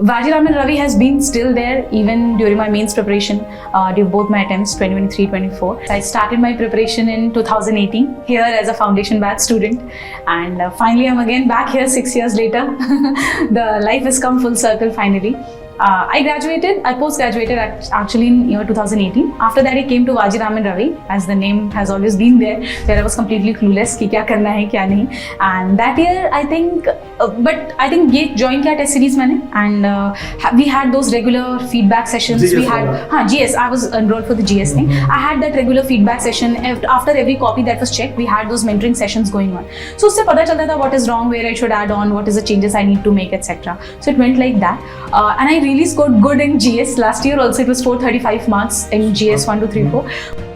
Vajiraman Ravi has been still there even during my mains preparation, during both my attempts 2023-24. I started my preparation in 2018 here as a foundation batch student, and finally I'm again back here 6 years later. The life has come full circle finally. I post-graduated actually in year 2018. After that I came to Vajiraman Ravi, as the name has always been there, where I was completely clueless कि क्या करना है क्या नहीं. And that year I think ये join किया test series मैंने, and we had those regular feedback sessions. GS we had GS. I was enrolled for the GS thing. I had that regular feedback session after every copy that was checked. We had those mentoring sessions going on. So उससे पता चलता था what is wrong, where I should add on, what is the changes I need to make, etc. So it went like that, and I really scored good in GS. Last year also it was 435 marks in GS 1, 2, 3, 4.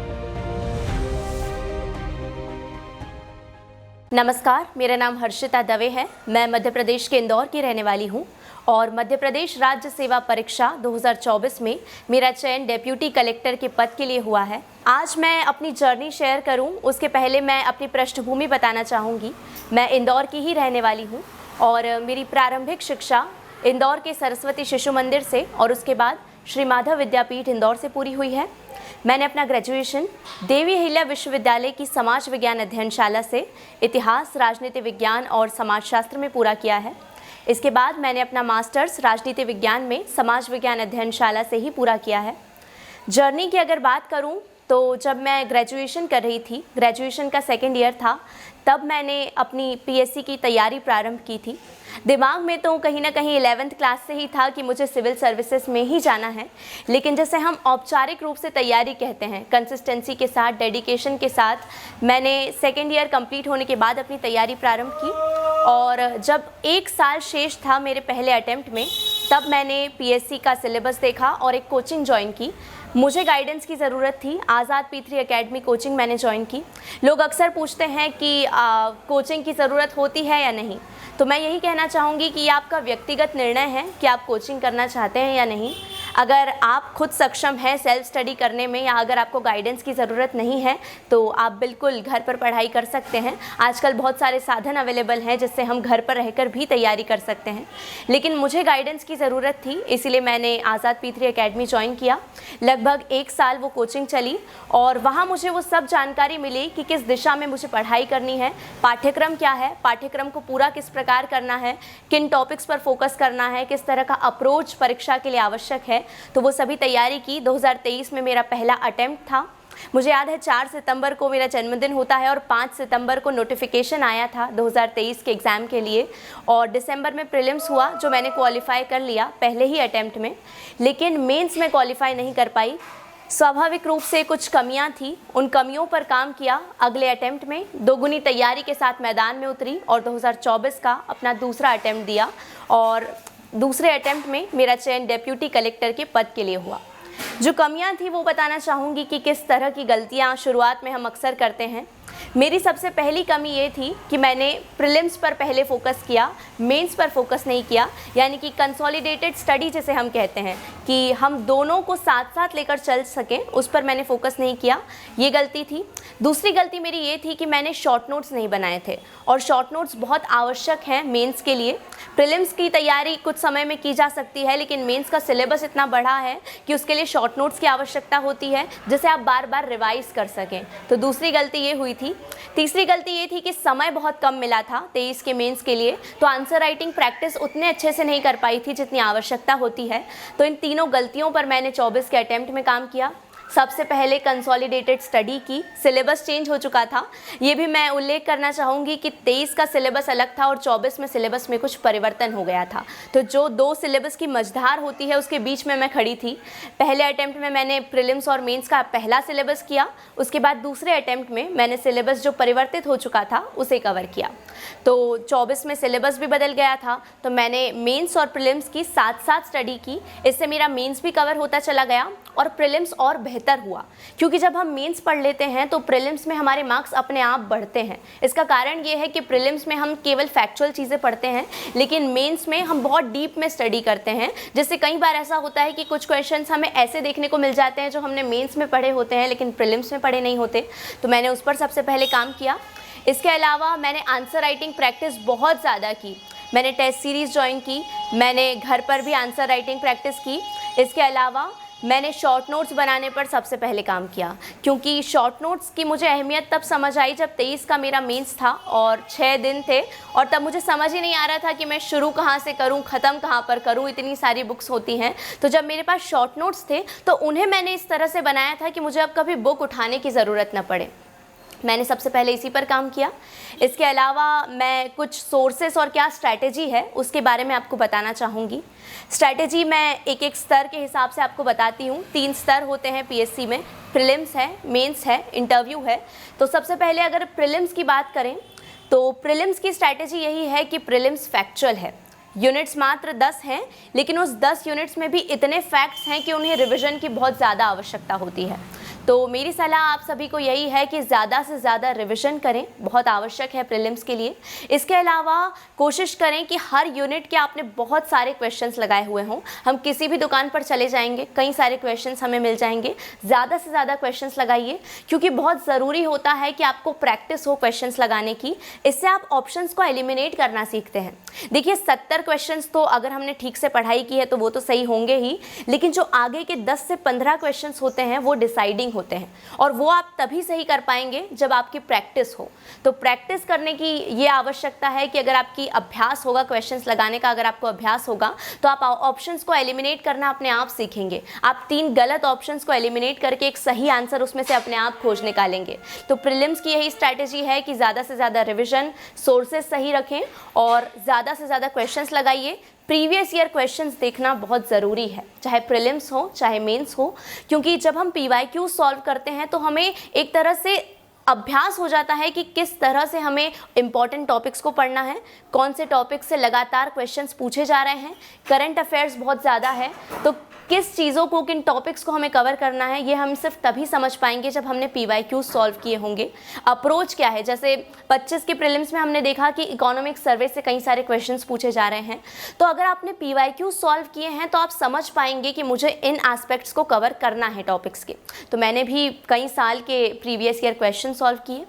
नमस्कार, मेरा नाम हर्षिता दवे है। मैं मध्य प्रदेश के इंदौर की रहने वाली हूँ और मध्य प्रदेश राज्य सेवा परीक्षा 2024 में मेरा चयन डेप्यूटी कलेक्टर के पद के लिए हुआ है। आज मैं अपनी जर्नी शेयर करूँ उसके पहले मैं अपनी पृष्ठभूमि बताना चाहूँगी। मैं इंदौर की ही रहने वाली हूँ और मेरी प्रारंभिक शिक्षा इंदौर के सरस्वती शिशु मंदिर से और उसके बाद श्री माधव विद्यापीठ इंदौर से पूरी हुई है। मैंने अपना ग्रेजुएशन देवी अहिल्या विश्वविद्यालय की समाज विज्ञान अध्ययनशाला से इतिहास, राजनीति विज्ञान और समाजशास्त्र में पूरा किया है। इसके बाद मैंने अपना मास्टर्स राजनीति विज्ञान में समाज विज्ञान अध्ययनशाला से ही पूरा किया है। जर्नी की अगर बात करूं तो जब मैं ग्रेजुएशन कर रही थी, ग्रेजुएशन का सेकेंड ईयर था, तब मैंने अपनी पीएससी की तैयारी प्रारंभ की थी। दिमाग में तो कहीं ना कहीं 11th क्लास से ही था कि मुझे सिविल सर्विसेज में ही जाना है, लेकिन जैसे हम औपचारिक रूप से तैयारी कहते हैं, कंसिस्टेंसी के साथ, डेडिकेशन के साथ मैंने सेकेंड ईयर कंप्लीट होने के बाद अपनी तैयारी प्रारंभ की और जब 1 साल शेष था मेरे पहले अटेम्प्ट में, तब मैंने पीएससी का सिलेबस देखा और एक कोचिंग ज्वाइन की। मुझे गाइडेंस की ज़रूरत थी। आज़ाद P3 एकेडमी कोचिंग मैंने ज्वाइन की। लोग अक्सर पूछते हैं कि कोचिंग की ज़रूरत होती है या नहीं, तो मैं यही कहना चाहूँगी कि ये आपका व्यक्तिगत निर्णय है कि आप कोचिंग करना चाहते हैं या नहीं। अगर आप खुद सक्षम हैं सेल्फ स्टडी करने में या अगर आपको गाइडेंस की ज़रूरत नहीं है तो आप बिल्कुल घर पर पढ़ाई कर सकते हैं। आजकल बहुत सारे साधन अवेलेबल हैं जिससे हम घर पर रहकर भी तैयारी कर सकते हैं, लेकिन मुझे गाइडेंस की ज़रूरत थी, इसीलिए मैंने आज़ाद P3 एकेडमी ज्वाइन किया। लगभग 1 साल वो कोचिंग चली और वहाँ मुझे वो सब जानकारी मिली कि किस दिशा में मुझे पढ़ाई करनी है, पाठ्यक्रम क्या है, पाठ्यक्रम को पूरा किस प्रकार करना है, किन टॉपिक्स पर फोकस करना है, किस तरह का अप्रोच परीक्षा के लिए आवश्यक है। तो वो सभी तैयारी की। 2023 में मेरा पहला अटेम्प्ट था। मुझे याद है 4 सितंबर को मेरा जन्मदिन होता है और 5 सितंबर को नोटिफिकेशन आया था 2023 के एग्ज़ाम के लिए और दिसंबर में प्रीलिम्स हुआ जो मैंने क्वालिफाई कर लिया पहले ही अटेम्प्ट में, लेकिन मेंस में क्वालिफाई नहीं कर पाई। स्वाभाविक रूप से कुछ कमियां थी, उन कमियों पर काम किया। अगले अटेम्प्ट में दोगुनी तैयारी के साथ मैदान में उतरी और 2024 का अपना दूसरा अटेम्प्ट दिया और दूसरे अटेम्प्ट में मेरा चयन डेप्यूटी कलेक्टर के पद के लिए हुआ। जो कमियां थी वो बताना चाहूँगी कि किस तरह की गलतियां शुरुआत में हम अक्सर करते हैं। मेरी सबसे पहली कमी ये थी कि मैंने प्रीलिम्स पर पहले फोकस किया, मेंस पर फोकस नहीं किया, यानी कि कंसोलिडेटेड स्टडी जिसे हम कहते हैं कि हम दोनों को साथ साथ लेकर चल सकें, उस पर मैंने फोकस नहीं किया, ये गलती थी। दूसरी गलती मेरी ये थी कि मैंने शॉर्ट नोट्स नहीं बनाए थे और शॉर्ट नोट्स बहुत आवश्यक हैं मेंस के लिए। प्रीलिम्स की तैयारी कुछ समय में की जा सकती है, लेकिन मेंस का सिलेबस इतना बड़ा है कि उसके लिए शॉर्ट नोट्स की आवश्यकता होती है जिसे आप बार बार रिवाइज कर सकें। तो दूसरी गलती ये हुई थी। तीसरी गलती ये थी कि समय बहुत कम मिला था 23 के मेंस के लिए, तो आंसर राइटिंग प्रैक्टिस उतने अच्छे से नहीं कर पाई थी जितनी आवश्यकता होती है। तो इन तीनों गलतियों पर मैंने 24 के अटेम्प्ट में काम किया। सबसे पहले कंसोलिडेटेड स्टडी की, सिलेबस चेंज हो चुका था। ये भी मैं उल्लेख करना चाहूँगी कि 23 का सिलेबस अलग था और 24 में सिलेबस में कुछ परिवर्तन हो गया था। तो जो 2 सिलेबस की मझधार होती है उसके बीच में मैं खड़ी थी। पहले अटेम्प्ट में मैंने प्रीलिम्स और मेंस का पहला सिलेबस किया, उसके बाद दूसरे अटेम्प्ट में मैंने सिलेबस जो परिवर्तित हो चुका था उसे कवर किया। तो 24 में सिलेबस भी बदल गया था, तो मैंने मेंस और प्रीलिम्स की साथ साथ स्टडी की। इससे मेरा मेंस भी कवर होता चला गया और प्रीलिम्स और बेहतर हुआ, क्योंकि जब हम मेंस पढ़ लेते हैं तो प्रीलिम्स में हमारे मार्क्स अपने आप बढ़ते हैं। इसका कारण ये है कि प्रीलिम्स में हम केवल फैक्चुअल चीज़ें पढ़ते हैं, लेकिन मेंस में हम बहुत डीप में स्टडी करते हैं, जिससे कई बार ऐसा होता है कि कुछ क्वेश्चंस हमें ऐसे देखने को मिल जाते हैं जो हमने मेंस में पढ़े होते हैं लेकिन प्रीलिम्स में पढ़े नहीं होते। तो मैंने उस पर सबसे पहले काम किया। इसके अलावा मैंने आंसर राइटिंग प्रैक्टिस बहुत ज़्यादा की। मैंने टेस्ट सीरीज़ ज्वाइन की, मैंने घर पर भी आंसर राइटिंग प्रैक्टिस की। इसके अलावा मैंने शॉर्ट नोट्स बनाने पर सबसे पहले काम किया, क्योंकि शॉर्ट नोट्स की मुझे अहमियत तब समझ आई जब 23 का मेरा मेंस था और 6 दिन थे, और तब मुझे समझ ही नहीं आ रहा था कि मैं शुरू कहाँ से करूँ, ख़त्म कहाँ पर करूँ, इतनी सारी बुक्स होती हैं। तो जब मेरे पास शॉर्ट नोट्स थे तो उन्हें मैंने इस तरह से बनाया था कि मुझे अब कभी बुक उठाने की ज़रूरत न पड़े। मैंने सबसे पहले इसी पर काम किया। इसके अलावा मैं कुछ सोर्सेस और क्या स्ट्रैटेजी है उसके बारे में आपको बताना चाहूँगी। स्ट्रैटेजी मैं एक एक स्तर के हिसाब से आपको बताती हूँ। 3 स्तर होते हैं पीएससी में, प्रीलिम्स है, मेंस है, इंटरव्यू है। तो सबसे पहले अगर प्रीलिम्स की बात करें तो प्रीलिम्स की स्ट्रैटेजी यही है कि प्रीलिम्स फैक्चुअल है। यूनिट्स मात्र 10 हैं, लेकिन उस 10 यूनिट्स में भी इतने फैक्ट्स हैं कि उन्हें रिविज़न की बहुत ज़्यादा आवश्यकता होती है। तो मेरी सलाह आप सभी को यही है कि ज़्यादा से ज़्यादा रिवीजन करें, बहुत आवश्यक है प्रीलिम्स के लिए। इसके अलावा कोशिश करें कि हर यूनिट के आपने बहुत सारे क्वेश्चंस लगाए हुए हों। हम किसी भी दुकान पर चले जाएंगे, कई सारे क्वेश्चंस हमें मिल जाएंगे। ज़्यादा से ज़्यादा क्वेश्चंस लगाइए, क्योंकि बहुत ज़रूरी होता है कि आपको प्रैक्टिस हो क्वेश्चंस लगाने की। इससे आप ऑप्शंस को एलिमिनेट करना सीखते हैं। देखिए 70 क्वेश्चंस तो अगर हमने ठीक से पढ़ाई की है तो वो तो सही होंगे ही, लेकिन जो आगे के 10 से 15 क्वेश्चंस होते हैं वो डिसाइडिंग होते हैं, और वो आप तभी सही कर पाएंगे जब आपकी प्रैक्टिस हो। तो प्रैक्टिस करने की ये आवश्यकता है कि अगर आपकी अभ्यास होगा क्वेश्चंस लगाने का, अगर आपको अभ्यास होगा तो आप ऑप्शंस को एलिमिनेट करना अपने आप सीखेंगे। आप 3 गलत ऑप्शंस को एलिमिनेट करके एक सही आंसर उसमें से अपने आप खोज निकालेंगे। तो प्रीलिम्स की यही स्ट्रैटेजी है कि ज़्यादा से ज़्यादा रिविजन, सोर्सेज सही रखें और ज़्यादा से ज़्यादा क्वेश्चंस लगाइए। प्रीवियस ईयर क्वेश्चंस देखना बहुत ज़रूरी है, चाहे प्रीलिम्स हो चाहे मेंस हो, क्योंकि जब हम PYQ सॉल्व करते हैं तो हमें एक तरह से अभ्यास हो जाता है कि किस तरह से हमें इम्पॉर्टेंट टॉपिक्स को पढ़ना है, कौन से टॉपिक से लगातार क्वेश्चंस पूछे जा रहे हैं। करंट अफेयर्स बहुत ज़्यादा है, तो किस चीज़ों को, किन टॉपिक्स को हमें कवर करना है, ये हम सिर्फ तभी समझ पाएंगे जब हमने PYQ सॉल्व किए होंगे। अप्रोच क्या है, जैसे 25 के प्रीलिम्स में हमने देखा कि इकोनॉमिक सर्वे से कई सारे क्वेश्चंस पूछे जा रहे हैं। तो अगर आपने PYQ सॉल्व किए हैं तो आप समझ पाएंगे कि मुझे इन एस्पेक्ट्स को कवर करना है टॉपिक्स के। तो मैंने भी कई साल के प्रीवियस ईयर क्वेश्चन सॉल्व किए।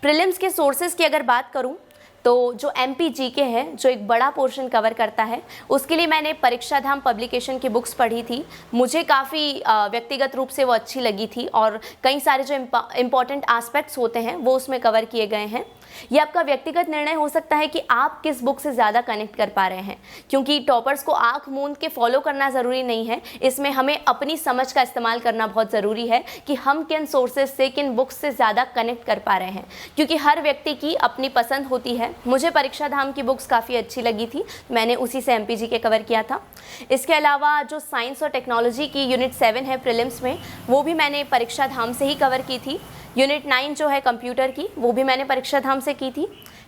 प्रीलिम्स के सोर्सेज की अगर बात करूँ तो जो MPGK है, जो एक बड़ा पोर्शन कवर करता है, उसके लिए मैंने परीक्षा धाम पब्लिकेशन की बुक्स पढ़ी थी। मुझे काफ़ी व्यक्तिगत रूप से वो अच्छी लगी थी, और कई सारे जो इम्पॉर्टेंट एस्पेक्ट्स होते हैं वो उसमें कवर किए गए हैं। ये आपका व्यक्तिगत निर्णय हो सकता है कि आप किस बुक से ज़्यादा कनेक्ट कर पा रहे हैं, क्योंकि टॉपर्स को आंख मूंद के फॉलो करना ज़रूरी नहीं है। इसमें हमें अपनी समझ का इस्तेमाल करना बहुत ज़रूरी है कि हम किन सोर्सेज से, किन बुक्स से ज़्यादा कनेक्ट कर पा रहे हैं, क्योंकि हर व्यक्ति की अपनी पसंद होती है। मुझे परीक्षा धाम की बुक्स काफ़ी अच्छी लगी थी, मैंने उसी से MPGK कवर किया था। इसके अलावा जो साइंस और टेक्नोलॉजी की यूनिट 7 है प्रीलिम्स में, वो भी मैंने परीक्षा धाम से ही कवर की थी। यूनिट 9 जो है कंप्यूटर की, वो भी मैंने परीक्षा धाम से की थी।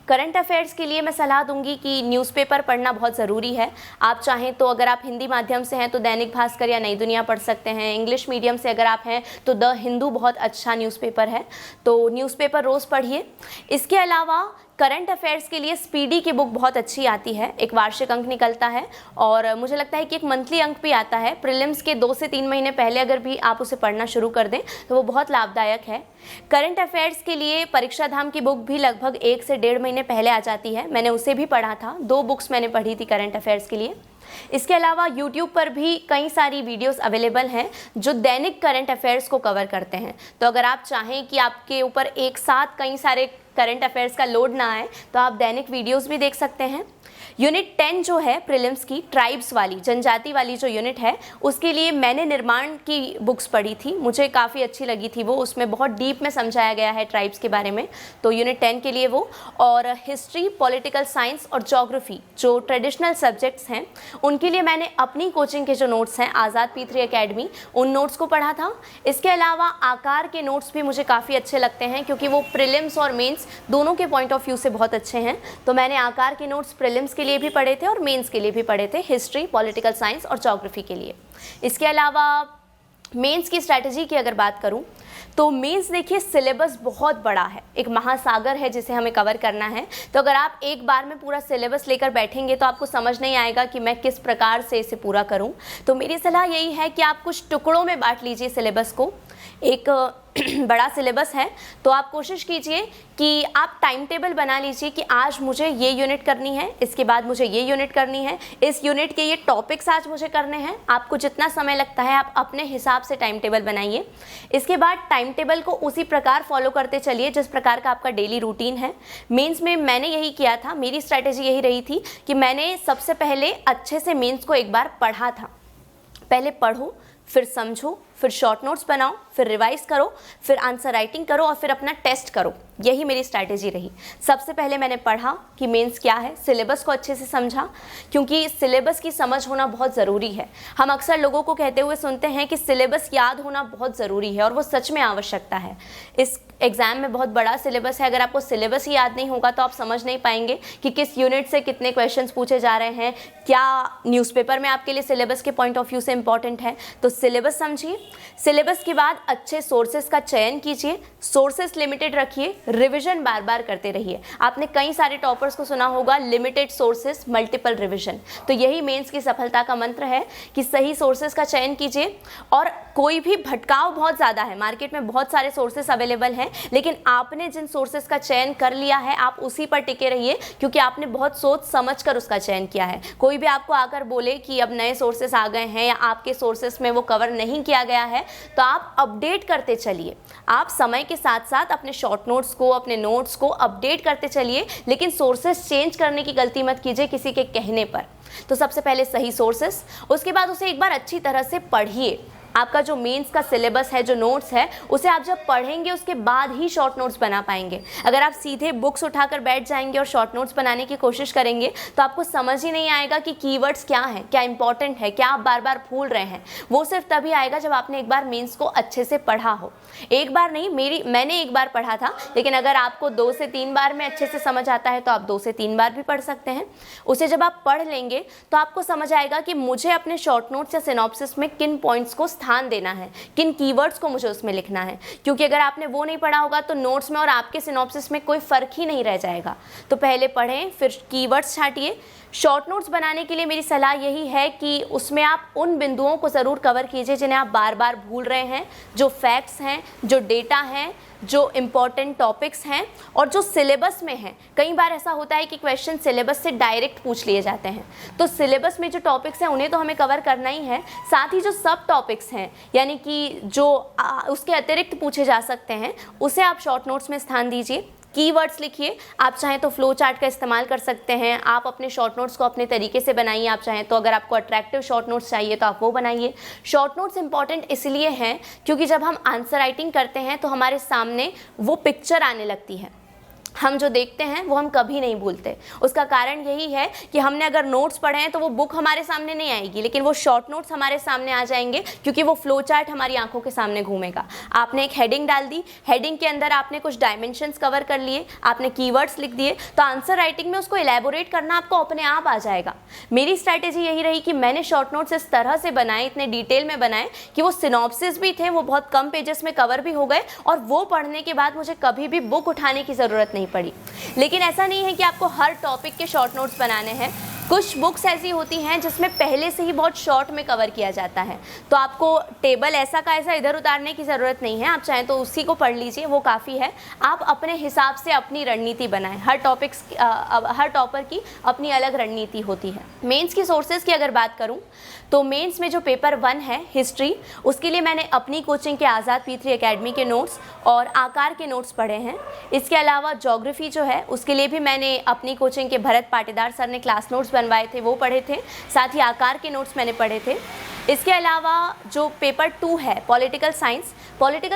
करंट अफेयर्स के लिए मैं सलाह दूंगी कि न्यूज़पेपर पढ़ना बहुत ज़रूरी है। आप चाहें तो, अगर आप हिंदी माध्यम से हैं तो दैनिक भास्कर या नई दुनिया पढ़ सकते हैं। इंग्लिश मीडियम से अगर आप हैं तो द हिंदू बहुत अच्छा न्यूज़पेपर है, तो न्यूज़पेपर रोज़ पढ़िए। इसके अलावा करंट अफेयर्स के लिए स्पीडी की बुक बहुत अच्छी आती है, एक वार्षिक अंक निकलता है, और मुझे लगता है कि एक मंथली अंक भी आता है। प्रीलिम्स के 2 से 3 महीने पहले अगर भी आप उसे पढ़ना शुरू कर दें तो वो बहुत लाभदायक है। करंट अफेयर्स के लिए परीक्षा धाम की बुक भी लगभग 1 से 1.5 महीने पहले आ जाती है, मैंने उसे भी पढ़ा था। 2 बुक्स मैंने पढ़ी थी करंट अफेयर्स के लिए। इसके अलावा YouTube पर भी कई सारी वीडियोस अवेलेबल हैं जो दैनिक करंट अफेयर्स को कवर करते हैं। तो अगर आप चाहें कि आपके ऊपर एक साथ कई सारे करंट अफेयर्स का लोड ना आए तो आप दैनिक वीडियोस भी देख सकते हैं। यूनिट 10 जो है प्रीलिम्स की, ट्राइब्स वाली, जनजाति वाली जो यूनिट है, उसके लिए मैंने निर्माण की बुक्स पढ़ी थी, मुझे काफ़ी अच्छी लगी थी वो। उसमें बहुत डीप में समझाया गया है ट्राइब्स के बारे में, तो यूनिट 10 के लिए वो। और हिस्ट्री, पॉलिटिकल साइंस और ज्योग्राफी जो ट्रेडिशनल सब्जेक्ट्स हैं, उनके लिए मैंने अपनी कोचिंग के जो नोट्स हैं आज़ाद P3 एकेडमी, उन नोट्स को पढ़ा था। इसके अलावा आकार के नोट्स भी मुझे काफ़ी अच्छे लगते हैं, क्योंकि वो प्रीलिम्स और मेंस दोनों के पॉइंट ऑफ व्यू से बहुत अच्छे हैं। तो मैंने आकार के नोट्स प्रीलिम्स के लिए भी पढ़े थे और मेंस के लिए भी पढ़े थे, हिस्ट्री, पॉलिटिकल साइंस और ज्योग्राफी के लिए। इसके अलावा मेंस की स्ट्रैटेजी की अगर बात करूं तो मेंस देखिए सिलेबस बहुत बड़ा है, एक महासागर है जिसे हमें कवर करना है। तो अगर आप एक बार में पूरा सिलेबस लेकर बैठेंगे तो आपको समझ नहीं आएगा कि मैं किस प्रकार से इसे पूरा करूं। तो मेरी सलाह यही है कि आप कुछ टुकड़ों में बांट लीजिए सिलेबस को। एक बड़ा सिलेबस है, तो आप कोशिश कीजिए कि आप टाइम टेबल बना लीजिए कि आज मुझे ये यूनिट करनी है, इसके बाद मुझे ये यूनिट करनी है, इस यूनिट के ये टॉपिक्स आज मुझे करने हैं। आपको जितना समय लगता है आप अपने हिसाब से टाइम टेबल बनाइए। इसके बाद टाइम टेबल को उसी प्रकार फॉलो करते चलिए जिस प्रकार का आपका डेली रूटीन है। मेंस में मैंने यही किया था, मेरी स्ट्रैटेजी यही रही थी कि मैंने सबसे पहले अच्छे से मेंस को एक बार पढ़ा था। पहले पढ़ो, फिर समझो, फिर शॉर्ट नोट्स बनाओ, फिर रिवाइज करो, फिर आंसर राइटिंग करो और फिर अपना टेस्ट करो। यही मेरी स्ट्रैटेजी रही। सबसे पहले मैंने पढ़ा कि मेंस क्या है, सिलेबस को अच्छे से समझा, क्योंकि सिलेबस की समझ होना बहुत ज़रूरी है। हम अक्सर लोगों को कहते हुए सुनते हैं कि सिलेबस याद होना बहुत ज़रूरी है, और वो सच में आवश्यकता है। इस एग्ज़ाम में बहुत बड़ा सिलेबस है, अगर आपको सिलेबस ही याद नहीं होगा तो आप समझ नहीं पाएंगे कि किस यूनिट से कितने क्वेश्चंस पूछे जा रहे हैं, क्या न्यूज़पेपर में आपके लिए सिलेबस के पॉइंट ऑफ व्यू से इंपॉर्टेंट है। तो सिलेबस समझिए। सिलेबस के बाद अच्छे सोर्सेज का चयन कीजिए, सोर्सेज लिमिटेड रखिए, रिवीजन बार बार करते रहिए। आपने कई सारे टॉपर्स को सुना होगा, लिमिटेड सोर्सेज मल्टीपल रिवीजन। तो यही मेंस की सफलता का मंत्र है कि सही सोर्सेज का चयन कीजिए। और कोई भी भटकाव बहुत ज़्यादा है, मार्केट में बहुत सारे सोर्सेज अवेलेबल हैं, लेकिन आपने जिन सोर्सेज का चयन कर लिया है आप उसी पर टिके रहिए, क्योंकि आपने बहुत सोच समझ कर उसका चयन किया है। कोई भी आपको आकर बोले कि अब नए सोर्सेज आ गए हैं या आपके सोर्सेज में वो कवर नहीं किया गया है, तो आप अपडेट करते चलिए। आप समय के साथ साथ अपने शॉर्ट नोट्स को, अपने नोट्स को अपडेट करते चलिए, लेकिन सोर्सेज चेंज करने की गलती मत कीजिए किसी के कहने पर। तो सबसे पहले सही सोर्सेज, उसके बाद उसे एक बार अच्छी तरह से पढ़िए। आपका जो मेंस का सिलेबस है, जो नोट्स है, उसे आप जब पढ़ेंगे उसके बाद ही शॉर्ट नोट्स बना पाएंगे। अगर आप सीधे बुक्स उठाकर बैठ जाएंगे और शॉर्ट नोट्स बनाने की कोशिश करेंगे तो आपको समझ ही नहीं आएगा कि कीवर्ड्स क्या हैं, क्या इंपॉर्टेंट है, क्या आप बार बार भूल रहे हैं। वो सिर्फ तभी आएगा जब आपने एक बार मेंस को अच्छे से पढ़ा हो। एक बार नहीं, मैंने एक बार पढ़ा था, लेकिन अगर आपको 2 से 3 बार में अच्छे से समझ आता है तो आप 2 से 3 बार भी पढ़ सकते हैं। उसे जब आप पढ़ लेंगे तो आपको समझ आएगा कि मुझे अपने शॉर्ट नोट्स या सिनॉप्सिस में किन पॉइंट्स को स्थान देना है, किन कीवर्ड्स को मुझे उसमें लिखना है। क्योंकि अगर आपने वो नहीं पढ़ा होगा तो नोट्स में और आपके सिनॉप्सिस में कोई फर्क ही नहीं रह जाएगा। तो पहले पढ़ें, फिर कीवर्ड्स छांटिए। शॉर्ट नोट्स बनाने के लिए मेरी सलाह यही है कि उसमें आप उन बिंदुओं को ज़रूर कवर कीजिए जिन्हें आप बार बार भूल रहे हैं, जो फैक्ट्स हैं, जो डेटा हैं, जो इम्पॉर्टेंट टॉपिक्स हैं और जो सिलेबस में हैं। कई बार ऐसा होता है कि क्वेश्चन सिलेबस से डायरेक्ट पूछ लिए जाते हैं, तो सिलेबस में जो टॉपिक्स हैं उन्हें तो हमें कवर करना ही है, साथ ही जो सब टॉपिक्स हैं यानी कि जो उसके अतिरिक्त पूछे जा सकते हैं उसे आप शॉर्ट नोट्स में स्थान दीजिए। कीवर्ड्स लिखिए। आप चाहें तो फ्लो चार्ट का इस्तेमाल कर सकते हैं। आप अपने शॉर्ट नोट्स को अपने तरीके से बनाइए। आप चाहें तो, अगर आपको अट्रैक्टिव शॉर्ट नोट्स चाहिए तो आप वो बनाइए। शॉर्ट नोट्स इंपॉर्टेंट इसलिए हैं क्योंकि जब हम आंसर राइटिंग करते हैं तो हमारे सामने वो पिक्चर आने लगती है। हम जो देखते हैं वो हम कभी नहीं भूलते। उसका कारण यही है कि हमने अगर नोट्स पढ़े हैं तो वो बुक हमारे सामने नहीं आएगी, लेकिन वो शॉर्ट नोट्स हमारे सामने आ जाएंगे क्योंकि वो फ्लो चार्ट हमारी आंखों के सामने घूमेगा। आपने एक हेडिंग डाल दी, हेडिंग के अंदर आपने कुछ डायमेंशंस कवर कर लिए, आपने कीवर्ड्स लिख दिए, तो आंसर राइटिंग में उसको एलैबोरेट करना आपको अपने आप आ जाएगा। मेरी स्ट्रैटेजी यही रही कि मैंने शॉर्ट नोट्स इस तरह से बनाए, इतने डिटेल में बनाए कि वो सिनॉप्सिस भी थे, वो बहुत कम पेजेस में कवर भी हो गए और वो पढ़ने के बाद मुझे कभी भी बुक उठाने की ज़रूरत नहीं पड़ी। लेकिन ऐसा नहीं है कि आपको हर टॉपिक के शॉर्ट नोट्स बनाने हैं। कुछ बुक्स ऐसी होती हैं जिसमें पहले से ही बहुत शॉर्ट में कवर किया जाता है, तो आपको टेबल ऐसा का ऐसा इधर उतारने की ज़रूरत नहीं है। आप चाहें तो उसी को पढ़ लीजिए, वो काफ़ी है। आप अपने हिसाब से अपनी रणनीति बनाएं। हर टॉपर की अपनी अलग रणनीति होती है। मेंस की सोर्सेज की अगर बात करूं तो मेंस में जो पेपर 1 है हिस्ट्री, उसके लिए मैंने अपनी कोचिंग के आज़ाद P3 एकेडमी के नोट्स और आकार के नोट्स पढ़े हैं। इसके अलावा ज्योग्राफी जो है उसके लिए भी मैंने अपनी कोचिंग के भरत पाटीदार सर ने क्लास नोट्स बनवाए थे, वो पढ़े थे। साथ ही आकार के नोट्स मैंने पढ़े थे। इसके अलावा जो पेपर 2 है पॉलिटिकल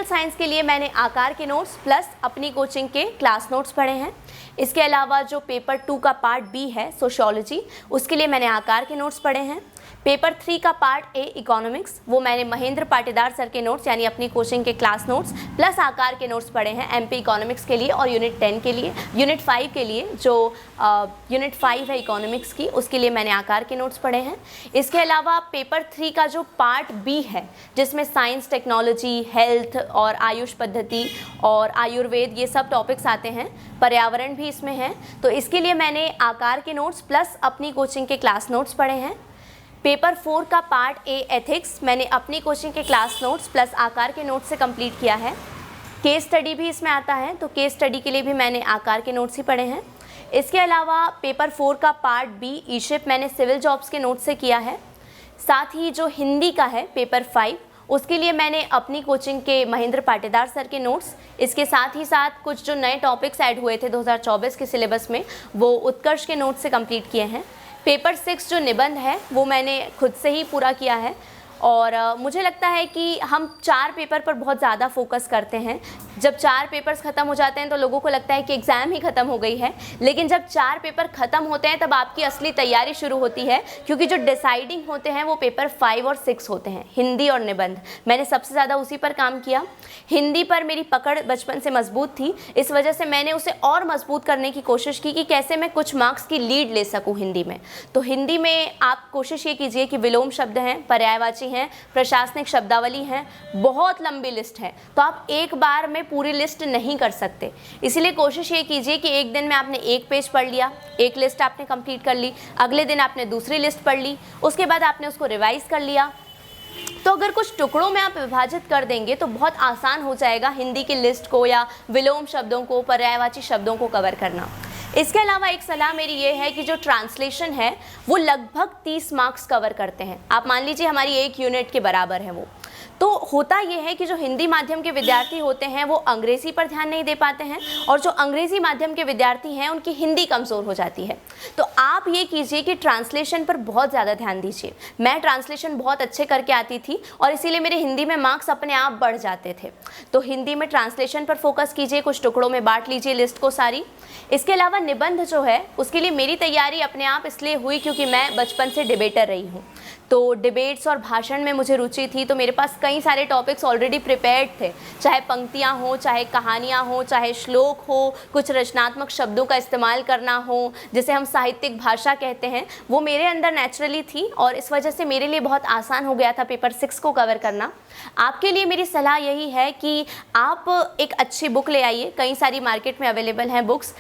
साइंस के लिए मैंने आकार के नोट्स प्लस अपनी कोचिंग के क्लास नोट्स पढ़े हैं। इसके अलावा जो पेपर 2 का पार्ट बी है सोशियोलॉजी, उसके लिए मैंने आकार के नोट्स पढ़े हैं। पेपर 3 का पार्ट ए इकोनॉमिक्स, वो मैंने महेंद्र पाटीदार सर के नोट्स यानी अपनी कोचिंग के क्लास नोट्स प्लस आकार के नोट्स पढ़े हैं एमपी इकोनॉमिक्स के लिए और यूनिट 5 के लिए जो यूनिट 5 है इकोनॉमिक्स की, उसके लिए मैंने आकार के नोट्स पढ़े हैं। इसके अलावा पेपर 3 का जो पार्ट बी है जिसमें साइंस, टेक्नोलॉजी, हेल्थ और आयुष पद्धति और आयुर्वेद ये सब टॉपिक्स आते हैं, पर्यावरण भी इसमें है, तो इसके लिए मैंने आकार के नोट्स प्लस अपनी कोचिंग के क्लास नोट्स पढ़े हैं। पेपर 4 का पार्ट ए एथिक्स मैंने अपनी कोचिंग के क्लास नोट्स प्लस आकार के नोट्स से कंप्लीट किया है। केस स्टडी भी इसमें आता है, तो केस स्टडी के लिए भी मैंने आकार के नोट्स ही पढ़े हैं। इसके अलावा पेपर 4 का पार्ट बी ईशिप मैंने सिविल जॉब्स के नोट्स से किया है। साथ ही जो हिंदी का है पेपर 5, उसके लिए मैंने अपनी कोचिंग के महेंद्र पाटीदार सर के नोट्स, इसके साथ ही साथ कुछ जो नए टॉपिक्स ऐड हुए थे 2024 के सिलेबस में, वो उत्कर्ष के नोट्स से कंप्लीट किए हैं। पेपर 6 जो निबंध है वो मैंने खुद से ही पूरा किया है। और मुझे लगता है कि हम 4 पेपर पर बहुत ज़्यादा फोकस करते हैं। जब 4 पेपर्स ख़त्म हो जाते हैं तो लोगों को लगता है कि एग्ज़ाम ही ख़त्म हो गई है, लेकिन जब 4 पेपर ख़त्म होते हैं तब आपकी असली तैयारी शुरू होती है, क्योंकि जो डिसाइडिंग होते हैं वो पेपर 5 और 6 होते हैं, हिंदी और निबंध। मैंने सबसे ज़्यादा उसी पर काम किया। हिंदी पर मेरी पकड़ बचपन से मजबूत थी, इस वजह से मैंने उसे और मजबूत करने की कोशिश की कि कैसे मैं कुछ मार्क्स की लीड ले सकूँ हिंदी में। तो हिंदी में आप कोशिश ये कीजिए कि विलोम शब्द हैं, पर्यायवाची हैं, प्रशासनिक शब्दावली हैं, बहुत लंबी लिस्ट है, तो आप एक बार में पूरी लिस्ट नहीं कर सकते। इसीलिए कोशिश ये कीजिए कि एक दिन में आपने एक पेज पढ़ लिया, एक लिस्ट आपने कंप्लीट कर ली, अगले दिन आपने दूसरी लिस्ट पढ़ ली, उसके बाद आपने उसको रिवाइज कर लिया। तो अगर कुछ टुकड़ों में आप विभाजित कर देंगे तो बहुत आसान हो जाएगा हिंदी की लिस्ट को या विलोम शब्दों को, पर्यायवाची शब्दों को कवर करना। इसके अलावा एक सलाह मेरी ये है कि जो ट्रांसलेशन है वो लगभग 30 मार्क्स कवर करते हैं। आप मान लीजिए हमारी 1 यूनिट के बराबर है वो। तो होता ये है कि जो हिंदी माध्यम के विद्यार्थी होते हैं वो अंग्रेज़ी पर ध्यान नहीं दे पाते हैं, और जो अंग्रेज़ी माध्यम के विद्यार्थी हैं उनकी हिंदी कमज़ोर हो जाती है। तो आप ये कीजिए कि ट्रांसलेशन पर बहुत ज़्यादा ध्यान दीजिए। मैं ट्रांसलेशन बहुत अच्छे करके आती थी और इसीलिए मेरे हिंदी में मार्क्स अपने आप बढ़ जाते थे। तो हिंदी में ट्रांसलेशन पर फोकस कीजिए, कुछ टुकड़ों में बांट लीजिए लिस्ट को सारी। इसके अलावा निबंध जो है उसके लिए मेरी तैयारी अपने आप इसलिए हुई क्योंकि मैं बचपन से डिबेटर रही हूँ, तो डिबेट्स और भाषण में मुझे रुचि थी। तो मेरे पास कई सारे टॉपिक्स ऑलरेडी प्रिपेयर्ड थे, चाहे पंक्तियाँ हो, चाहे कहानियाँ हो, चाहे श्लोक हो, कुछ रचनात्मक शब्दों का इस्तेमाल करना हो, जिसे हम साहित्यिक भाषा कहते हैं, वो मेरे अंदर नेचुरली थी और इस वजह से मेरे लिए बहुत आसान हो गया था पेपर 6 को कवर करना। आपके लिए मेरी सलाह यही है कि आप एक अच्छी बुक ले आइए, कई सारी मार्केट में अवेलेबल हैं बुक्स।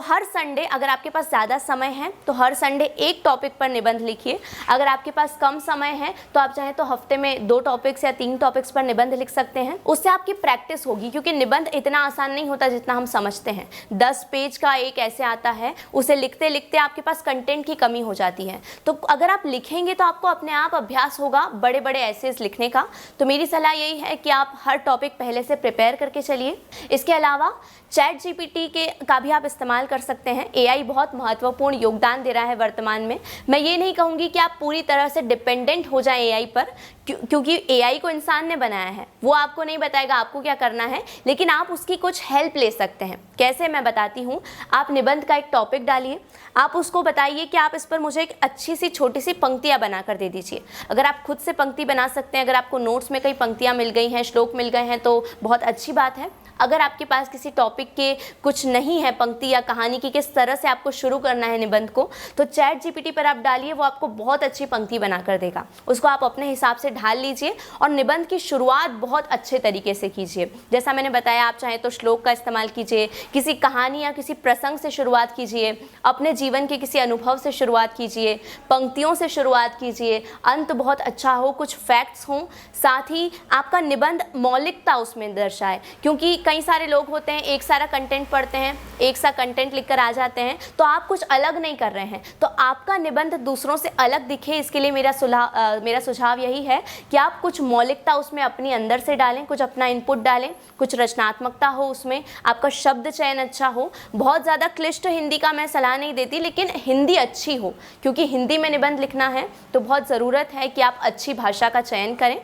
हर संडे अगर आपके पास ज़्यादा समय है तो हर संडे एक टॉपिक पर निबंध लिखिए। अगर आपके पास कम समय है तो आप चाहें तो हफ्ते में 2 टॉपिक्स या 3 टॉपिक्स पर निबंध लिख सकते हैं। उससे आपकी प्रैक्टिस होगी, क्योंकि निबंध इतना आसान नहीं होता जितना हम समझते हैं। 10 पेज का एक ऐसे आता है, उसे लिखते लिखते आपके पास कंटेंट की कमी हो जाती है। तो अगर आप लिखेंगे तो आपको अपने आप अभ्यास होगा बड़े बड़े एसेज लिखने का। तो मेरी सलाह यही है कि आप हर टॉपिक पहले से प्रिपेयर करके चलिए। इसके अलावा चैट जीपीटी का भी आप इस्तेमाल कर सकते हैं। एआई बहुत महत्वपूर्ण योगदान दे रहा है वर्तमान में। मैं ये नहीं कहूँगी कि आप पूरी तरह से डिपेंडेंट हो जाएं एआई पर, क्योंकि एआई को इंसान ने बनाया है, वो आपको नहीं बताएगा आपको क्या करना है, लेकिन आप उसकी कुछ हेल्प ले सकते हैं। कैसे, मैं बताती हूँ। आप निबंध का एक टॉपिक डालिए, आप उसको बताइए कि आप इस पर मुझे एक अच्छी सी छोटी सी पंक्तियाँ बनाकर दे दीजिए। अगर आप खुद से पंक्ति बना सकते हैं, अगर आपको नोट्स में कई पंक्तियाँ मिल गई हैं, श्लोक मिल गए हैं, तो बहुत अच्छी बात है। अगर आपके पास किसी टॉपिक के कुछ नहीं है पंक्ति या कहानी की, किस तरह से आपको शुरू करना है निबंध को, तो चैट जीपीटी पर आप डालिए, वो आपको बहुत अच्छी पंक्ति बना कर देगा। उसको आप अपने हिसाब से ढाल लीजिए और निबंध की शुरुआत बहुत अच्छे तरीके से कीजिए। जैसा मैंने बताया, आप चाहें तो श्लोक का इस्तेमाल कीजिए, किसी कहानी या किसी प्रसंग से शुरुआत कीजिए, अपने जीवन के किसी अनुभव से शुरुआत कीजिए, पंक्तियों से शुरुआत कीजिए, अंत बहुत अच्छा हो, कुछ फैक्ट्स हों, साथ ही आपका निबंध मौलिकता उसमें दर्शाए। क्योंकि कई सारे लोग होते हैं, एक सारा कंटेंट पढ़ते हैं, एक सा कंटेंट लिखकर आ जाते हैं, तो आप कुछ अलग नहीं कर रहे हैं। तो आपका निबंध दूसरों से अलग दिखे, इसके लिए मेरा सुझाव यही है कि आप कुछ मौलिकता उसमें अपनी अंदर से डालें, कुछ अपना इनपुट डालें, कुछ रचनात्मकता हो उसमें, आपका शब्द चयन अच्छा हो। बहुत ज़्यादा क्लिष्ट हिंदी का मैं सलाह नहीं देती, लेकिन हिंदी अच्छी हो, क्योंकि हिंदी में निबंध लिखना है तो बहुत ज़रूरत है कि आप अच्छी भाषा का चयन करें।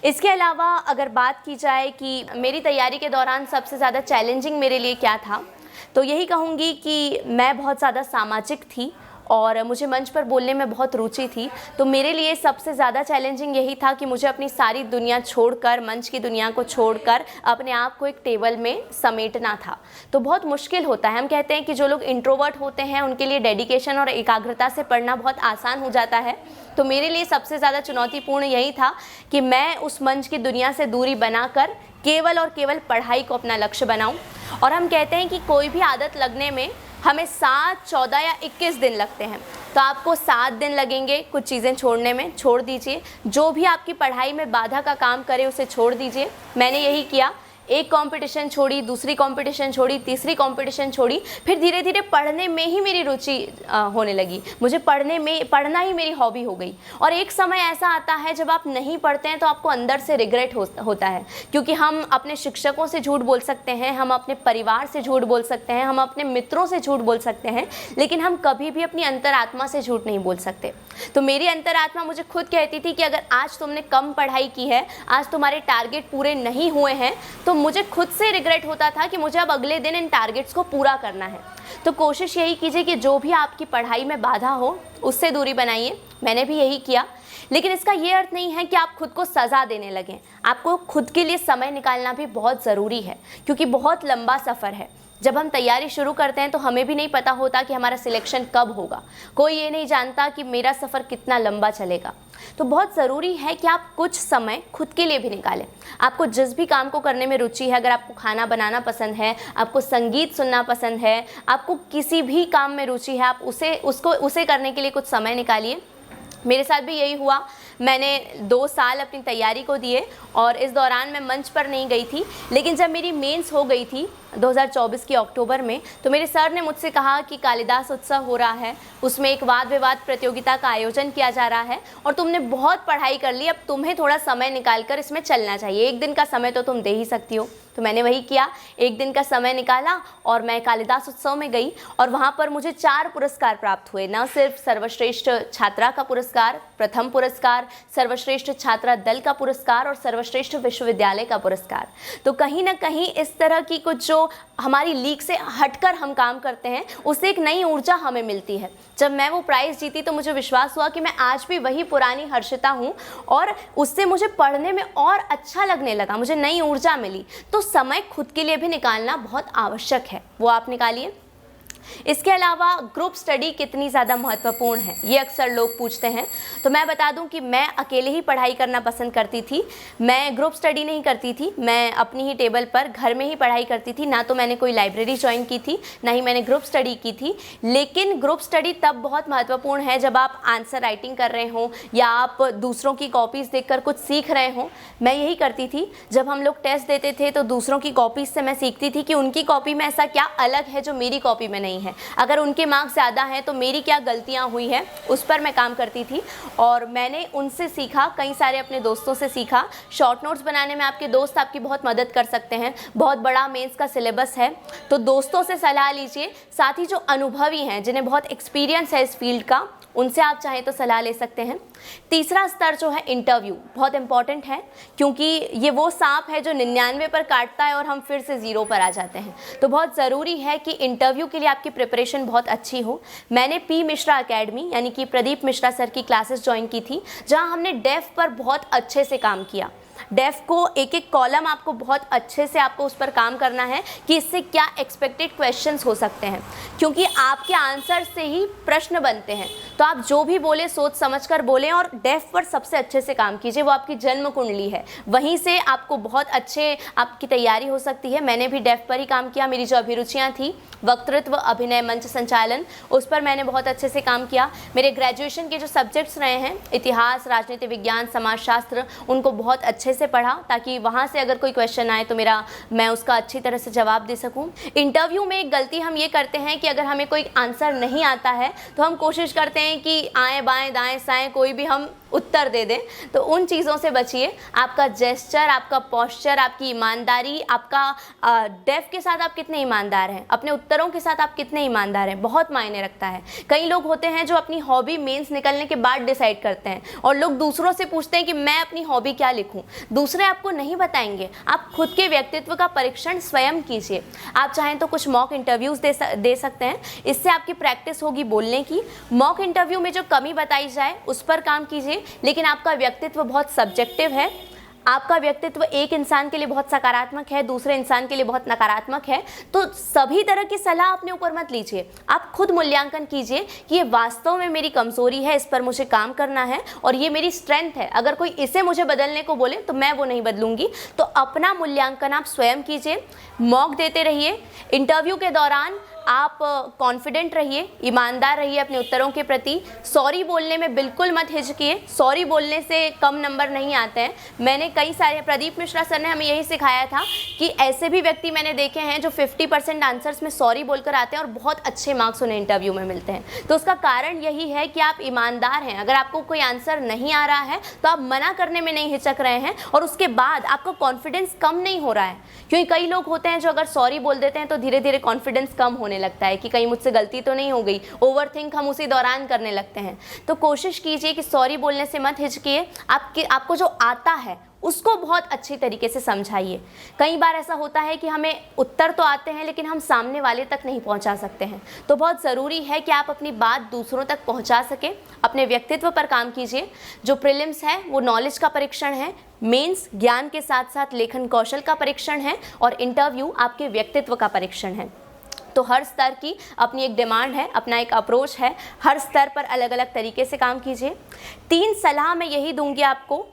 इसके अलावा अगर बात की जाए कि मेरी तैयारी के दौरान सबसे ज़्यादा चैलेंजिंग मेरे लिए क्या था, तो यही कहूँगी कि मैं बहुत ज़्यादा सामाजिक थी और मुझे मंच पर बोलने में बहुत रुचि थी। तो मेरे लिए सबसे ज़्यादा चैलेंजिंग यही था कि मुझे अपनी सारी दुनिया छोड़कर, मंच की दुनिया को छोड़कर अपने आप को एक टेबल में समेटना था। तो बहुत मुश्किल होता है। हम कहते हैं कि जो लोग इंट्रोवर्ट होते हैं उनके लिए डेडिकेशन और एकाग्रता से पढ़ना बहुत आसान हो जाता है। तो मेरे लिए सबसे ज़्यादा चुनौतीपूर्ण यही था कि मैं उस मंच की दुनिया से दूरी बनाकर केवल और केवल पढ़ाई को अपना लक्ष्य बनाऊं। और हम कहते हैं कि कोई भी आदत लगने में हमें 7, 14 या 21 दिन लगते हैं। तो आपको 7 दिन लगेंगे कुछ चीज़ें छोड़ने में, छोड़ दीजिए। जो भी आपकी पढ़ाई में बाधा का काम करे उसे छोड़ दीजिए। मैंने यही किया, एक कंपटीशन छोड़ी, दूसरी कंपटीशन छोड़ी, तीसरी कंपटीशन छोड़ी, फिर धीरे धीरे पढ़ने में ही मेरी रुचि होने लगी। मुझे पढ़ना ही मेरी हॉबी हो गई। और एक समय ऐसा आता है जब आप नहीं पढ़ते हैं तो आपको अंदर से रिग्रेट होता है, क्योंकि हम अपने शिक्षकों से झूठ बोल सकते हैं, हम अपने परिवार से झूठ बोल सकते हैं, हम अपने मित्रों से झूठ बोल सकते हैं, लेकिन हम कभी भी अपनी अंतरात्मा से झूठ नहीं बोल सकते। तो मेरी अंतरात्मा मुझे खुद कहती थी कि अगर आज तुमने कम पढ़ाई की है, आज तुम्हारे टारगेट पूरे नहीं हुए हैं, तो मुझे खुद से रिग्रेट होता था कि मुझे अब अगले दिन इन टारगेट्स को पूरा करना है। तो कोशिश यही कीजिए कि जो भी आपकी पढ़ाई में बाधा हो उससे दूरी बनाइए। मैंने भी यही किया, लेकिन इसका ये अर्थ नहीं है कि आप खुद को सज़ा देने लगें। आपको खुद के लिए समय निकालना भी बहुत ज़रूरी है, क्योंकि बहुत लंबा सफ़र है। जब हम तैयारी शुरू करते हैं तो हमें भी नहीं पता होता कि हमारा सिलेक्शन कब होगा। कोई ये नहीं जानता कि मेरा सफ़र कितना लंबा चलेगा। तो बहुत ज़रूरी है कि आप कुछ समय खुद के लिए भी निकालें। आपको जिस भी काम को करने में रुचि है, अगर आपको खाना बनाना पसंद है, आपको संगीत सुनना पसंद है, आपको किसी भी काम में रुचि है, आप उसे करने के लिए कुछ समय निकालिए। मेरे साथ भी यही हुआ। मैंने 2 साल अपनी तैयारी को दिए और इस दौरान मैं मंच पर नहीं गई थी, लेकिन जब मेरी मेंस हो गई थी 2024 की अक्टूबर में, तो मेरे सर ने मुझसे कहा कि कालिदास उत्सव हो रहा है, उसमें एक वाद विवाद प्रतियोगिता का आयोजन किया जा रहा है और तुमने बहुत पढ़ाई कर ली, अब तुम्हें थोड़ा समय निकाल कर इसमें चलना चाहिए। 1 दिन का समय तो तुम दे ही सकती हो। तो मैंने वही किया, 1 दिन का समय निकाला और मैं कालिदास उत्सव में गई और वहाँ पर मुझे 4 पुरस्कार प्राप्त हुए। न सिर्फ सर्वश्रेष्ठ छात्रा का पुरस्कार, प्रथम पुरस्कार, सर्वश्रेष्ठ छात्रा दल का पुरस्कार और सर्वश्रेष्ठ विश्वविद्यालय का पुरस्कार। तो कहीं ना कहीं इस तरह की कुछ जो हमारी लीग से हटकर हम काम करते हैं, उससे एक नई ऊर्जा हमें मिलती है। जब मैं वो प्राइज़ जीती तो मुझे विश्वास हुआ कि मैं आज भी वही पुरानी हर्षिता हूँ और उससे मुझे पढ़ने में और अच्छा लगने लगा, मुझे नई ऊर्जा मिली। तो समय खुद के लिए भी निकालना बहुत आवश्यक है, वो आप निकालिए। इसके अलावा ग्रुप स्टडी कितनी ज़्यादा महत्वपूर्ण है, ये अक्सर लोग पूछते हैं। तो मैं बता दूं कि मैं अकेले ही पढ़ाई करना पसंद करती थी। मैं ग्रुप स्टडी नहीं करती थी, मैं अपनी ही टेबल पर घर में ही पढ़ाई करती थी। ना तो मैंने कोई लाइब्रेरी ज्वाइन की थी, ना ही मैंने ग्रुप स्टडी की थी। लेकिन ग्रुप स्टडी तब बहुत महत्वपूर्ण है जब आप आंसर राइटिंग कर रहे हों या आप दूसरों की कॉपीज़ देखकर कुछ सीख रहे हों। मैं यही करती थी। जब हम लोग टेस्ट देते थे तो दूसरों की कॉपीज़ से मैं सीखती थी कि उनकी कॉपी में ऐसा क्या अलग है जो मेरी कॉपी में नहीं है। अगर उनके मार्क्स ज़्यादा हैं तो मेरी क्या गलतियां हुई हैं, उस पर मैं काम करती थी। और मैंने उनसे सीखा, कई सारे अपने दोस्तों से सीखा। शॉर्ट नोट्स बनाने में आपके दोस्त आपकी बहुत मदद कर सकते हैं। बहुत बड़ा मेंस का सिलेबस है, तो दोस्तों से सलाह लीजिए। साथ ही जो अनुभवी हैं, जिन्हें बहुत एक्सपीरियंस है इस फील्ड का, उनसे आप चाहें तो सलाह ले सकते हैं। तीसरा स्तर जो है इंटरव्यू, बहुत इंपॉर्टेंट है, क्योंकि ये वो सांप है जो 99 पर काटता है और हम फिर से 0 पर आ जाते हैं। तो बहुत ज़रूरी है कि इंटरव्यू के लिए आपकी प्रिपरेशन बहुत अच्छी हो। मैंने पी मिश्रा अकेडमी यानी कि प्रदीप मिश्रा सर की क्लासेस ज्वाइन की थी, जहां हमने डेफ पर बहुत अच्छे से काम किया। डेफ को एक एक कॉलम आपको बहुत अच्छे से आपको उस पर काम करना है कि इससे क्या एक्सपेक्टेड क्वेश्चंस हो सकते हैं, क्योंकि आपके आंसर से ही प्रश्न बनते हैं। तो आप जो भी बोले सोच समझकर बोलें और डेफ पर सबसे अच्छे से काम कीजिए। वो आपकी जन्म कुंडली है, वहीं से आपको बहुत अच्छे आपकी तैयारी हो सकती है। मैंने भी डेफ पर ही काम किया। मेरी जो अभिरुचियाँ थी, वक्तृत्व, अभिनय, मंच संचालन, उस पर मैंने बहुत अच्छे से काम किया। मेरे ग्रेजुएशन के जो सब्जेक्ट्स रहे हैं, इतिहास, राजनीति विज्ञान, समाजशास्त्र, उनको बहुत अच्छे से पढ़ा ताकि वहाँ से अगर कोई क्वेश्चन आए तो मैं उसका अच्छी तरह से जवाब दे सकूँ। इंटरव्यू में एक गलती हम ये करते हैं कि अगर हमें कोई आंसर नहीं आता है तो हम कोशिश करते हैं कि आएँ बाएँ दाएँ साएँ कोई भी हम उत्तर दे दें। तो उन चीज़ों से बचिए। आपका जेस्चर, आपका पोस्चर, आपकी ईमानदारी, आपका डेफ के साथ आप कितने ईमानदार हैं, अपने उत्तरों के साथ आप कितने ईमानदार हैं, बहुत मायने रखता है। कई लोग होते हैं जो अपनी हॉबी मेंस निकलने के बाद डिसाइड करते हैं और लोग दूसरों से पूछते हैं कि मैं अपनी हॉबी क्या लिखूं। दूसरे आपको नहीं बताएंगे, आप खुद के व्यक्तित्व का परीक्षण स्वयं कीजिए। आप चाहें तो कुछ मॉक इंटरव्यूज़ दे सकते हैं, इससे आपकी प्रैक्टिस होगी बोलने की। मॉक इंटरव्यू में जो कमी बताई जाए उस पर काम कीजिए, लेकिन आपका व्यक्तित्व बहुत सब्जेक्टिव है। आपका व्यक्तित्व एक इंसान के लिए बहुत सकारात्मक है, दूसरे इंसान के लिए बहुत नकारात्मक है। तो सभी तरह की सलाह अपने ऊपर मत लीजिए। आप खुद मूल्यांकन कीजिए कि ये वास्तव में मेरी कमजोरी है, इस पर मुझे काम करना है, और ये मेरी स्ट्रेंथ है। अगर कोई इसे मुझे बदलने को बोले तो मैं वो नहीं बदलूंगी। तो अपना मूल्यांकन आप स्वयं कीजिए, मॉक देते रहिए। इंटरव्यू के दौरान आप कॉन्फिडेंट रहिए, ईमानदार रहिए अपने उत्तरों के प्रति। सॉरी बोलने में बिल्कुल मत हिचकिए, सॉरी बोलने से कम नंबर नहीं आते हैं। मैंने कई सारे, प्रदीप मिश्रा सर ने हमें यही सिखाया था कि ऐसे भी व्यक्ति मैंने देखे हैं जो 50% आंसर्स में सॉरी बोलकर आते हैं और बहुत अच्छे मार्क्स उन्हें इंटरव्यू में मिलते हैं। तो उसका कारण यही है कि आप ईमानदार हैं। अगर आपको कोई आंसर नहीं आ रहा है तो आप मना करने में नहीं हिचक रहे हैं और उसके बाद आपका कॉन्फिडेंस कम नहीं हो रहा है। क्योंकि कई लोग होते हैं जो अगर सॉरी बोल देते हैं तो धीरे धीरे कॉन्फिडेंस कम होने लगता है कि कहीं मुझसे गलती तो नहीं हो गई, ओवरथिंक हम उसी दौरान करने लगते हैं। तो कोशिश कीजिए कि सॉरी बोलने से मत हिचकिए, आपको जो आता है उसको बहुत अच्छी तरीके से समझाइए। कई बार ऐसा होता है कि हमें उत्तर तो आते हैं लेकिन हम सामने वाले तक नहीं पहुंचा सकते हैं, तो बहुत ज़रूरी है कि आप अपनी बात दूसरों तक पहुंचा सकें। अपने व्यक्तित्व पर काम कीजिए। जो प्रीलिम्स है वो नॉलेज का परीक्षण है, मेंस ज्ञान के साथ साथ लेखन कौशल का परीक्षण है और इंटरव्यू आपके व्यक्तित्व का परीक्षण है। तो हर स्तर की अपनी एक डिमांड है, अपना एक अप्रोच है, हर स्तर पर अलग अलग तरीके से काम कीजिए। 3 सलाह मैं यही दूंगी आपको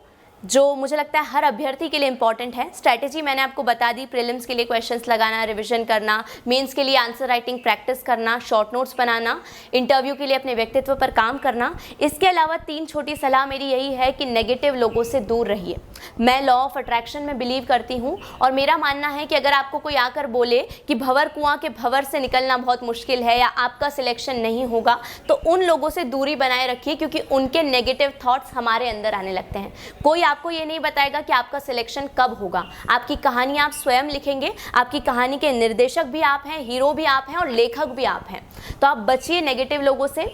जो मुझे लगता है हर अभ्यर्थी के लिए इंपॉर्टेंट है। स्ट्रैटेजी मैंने आपको बता दी, प्रीलिम्स के लिए क्वेश्चंस लगाना, रिवीजन करना, मेंस के लिए आंसर राइटिंग प्रैक्टिस करना, शॉर्ट नोट्स बनाना, इंटरव्यू के लिए अपने व्यक्तित्व पर काम करना। इसके अलावा 3 छोटी सलाह मेरी यही है कि नेगेटिव लोगों से दूर रहिए। मैं लॉ ऑफ अट्रैक्शन में बिलीव करती हूँ और मेरा मानना है कि अगर आपको कोई आकर बोले कि भंवर कुआं के भंवर से निकलना बहुत मुश्किल है या आपका सिलेक्शन नहीं होगा, तो उन लोगों से दूरी बनाए रखिए, क्योंकि उनके नेगेटिव थॉट्स हमारे अंदर आने लगते हैं। कोई आपको ये नहीं बताएगा कि आपका सिलेक्शन कब होगा। आपकी कहानी आप स्वयं लिखेंगे, आपकी कहानी के निर्देशक भी आप हैं, हीरो भी आप हैं और लेखक भी आप हैं। तो आप बचिए नेगेटिव लोगों से।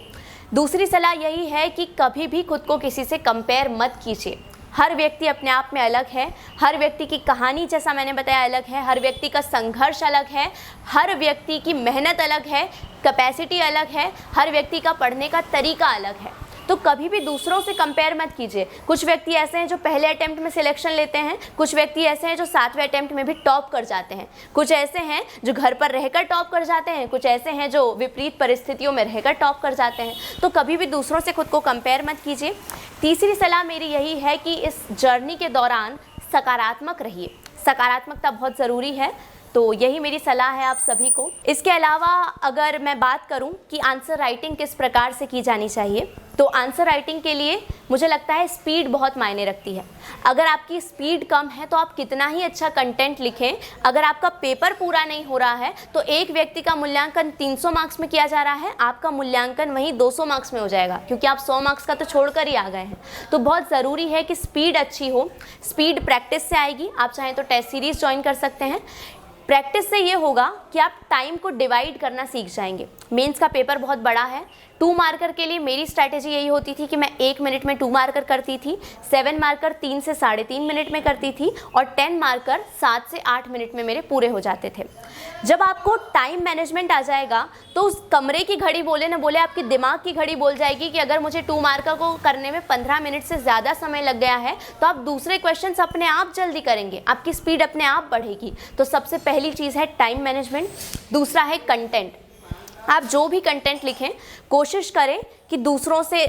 दूसरी सलाह यही है कि कभी भी खुद को किसी से कंपेयर मत कीजिए। हर व्यक्ति अपने आप में अलग है, हर व्यक्ति की कहानी जैसा मैंने बताया अलग है, हर व्यक्ति का संघर्ष अलग है, हर व्यक्ति की मेहनत अलग है, कैपेसिटी अलग है, हर व्यक्ति का पढ़ने का तरीका अलग है। तो कभी भी दूसरों से कंपेयर मत कीजिए। कुछ व्यक्ति ऐसे हैं जो पहले अटेम्प्ट में सिलेक्शन लेते हैं, कुछ व्यक्ति ऐसे हैं जो 7वें अटेम्प्ट में भी टॉप कर जाते हैं, कुछ ऐसे हैं जो घर पर रहकर टॉप कर जाते हैं, कुछ ऐसे हैं जो विपरीत परिस्थितियों में रहकर टॉप कर जाते हैं। तो कभी भी दूसरों से खुद को कंपेयर मत कीजिए। तीसरी सलाह मेरी यही है कि इस जर्नी के दौरान सकारात्मक रहिए। सकारात्मकता बहुत ज़रूरी है, तो यही मेरी सलाह है आप सभी को। इसके अलावा अगर मैं बात करूं कि आंसर राइटिंग किस प्रकार से की जानी चाहिए, तो आंसर राइटिंग के लिए मुझे लगता है स्पीड बहुत मायने रखती है। अगर आपकी स्पीड कम है तो आप कितना ही अच्छा कंटेंट लिखें, अगर आपका पेपर पूरा नहीं हो रहा है तो एक व्यक्ति का मूल्यांकन 300 मार्क्स में किया जा रहा है, आपका मूल्यांकन वहीं 200 मार्क्स में हो जाएगा, क्योंकि आप 100 मार्क्स का तो छोड़कर ही आ गए हैं। तो बहुत ज़रूरी है कि स्पीड अच्छी हो। स्पीड प्रैक्टिस से आएगी। आप चाहें तो टेस्ट सीरीज़ ज्वाइन कर सकते हैं। प्रैक्टिस से ये होगा कि आप टाइम को डिवाइड करना सीख जाएंगे। मेंस का पेपर बहुत बड़ा है। 2 मार्कर के लिए मेरी स्ट्रैटेजी यही होती थी कि मैं 1 मिनट में 2 मार्कर करती थी, 7 मार्कर 3 से 3.5 मिनट में करती थी और 10 मार्कर 7 से 8 मिनट में मेरे पूरे हो जाते थे। जब आपको टाइम मैनेजमेंट आ जाएगा तो उस कमरे की घड़ी बोले न बोले आपके दिमाग की घड़ी बोल जाएगी कि अगर मुझे 2 मार्कर को करने में 15 मिनट से ज़्यादा समय लग गया है तो आप दूसरे क्वेश्चंस अपने आप जल्दी करेंगे, आपकी स्पीड अपने आप बढ़ेगी। तो सबसे पहली चीज़ है टाइम मैनेजमेंट। दूसरा है कंटेंट। आप जो भी कंटेंट लिखें कोशिश करें कि दूसरों से,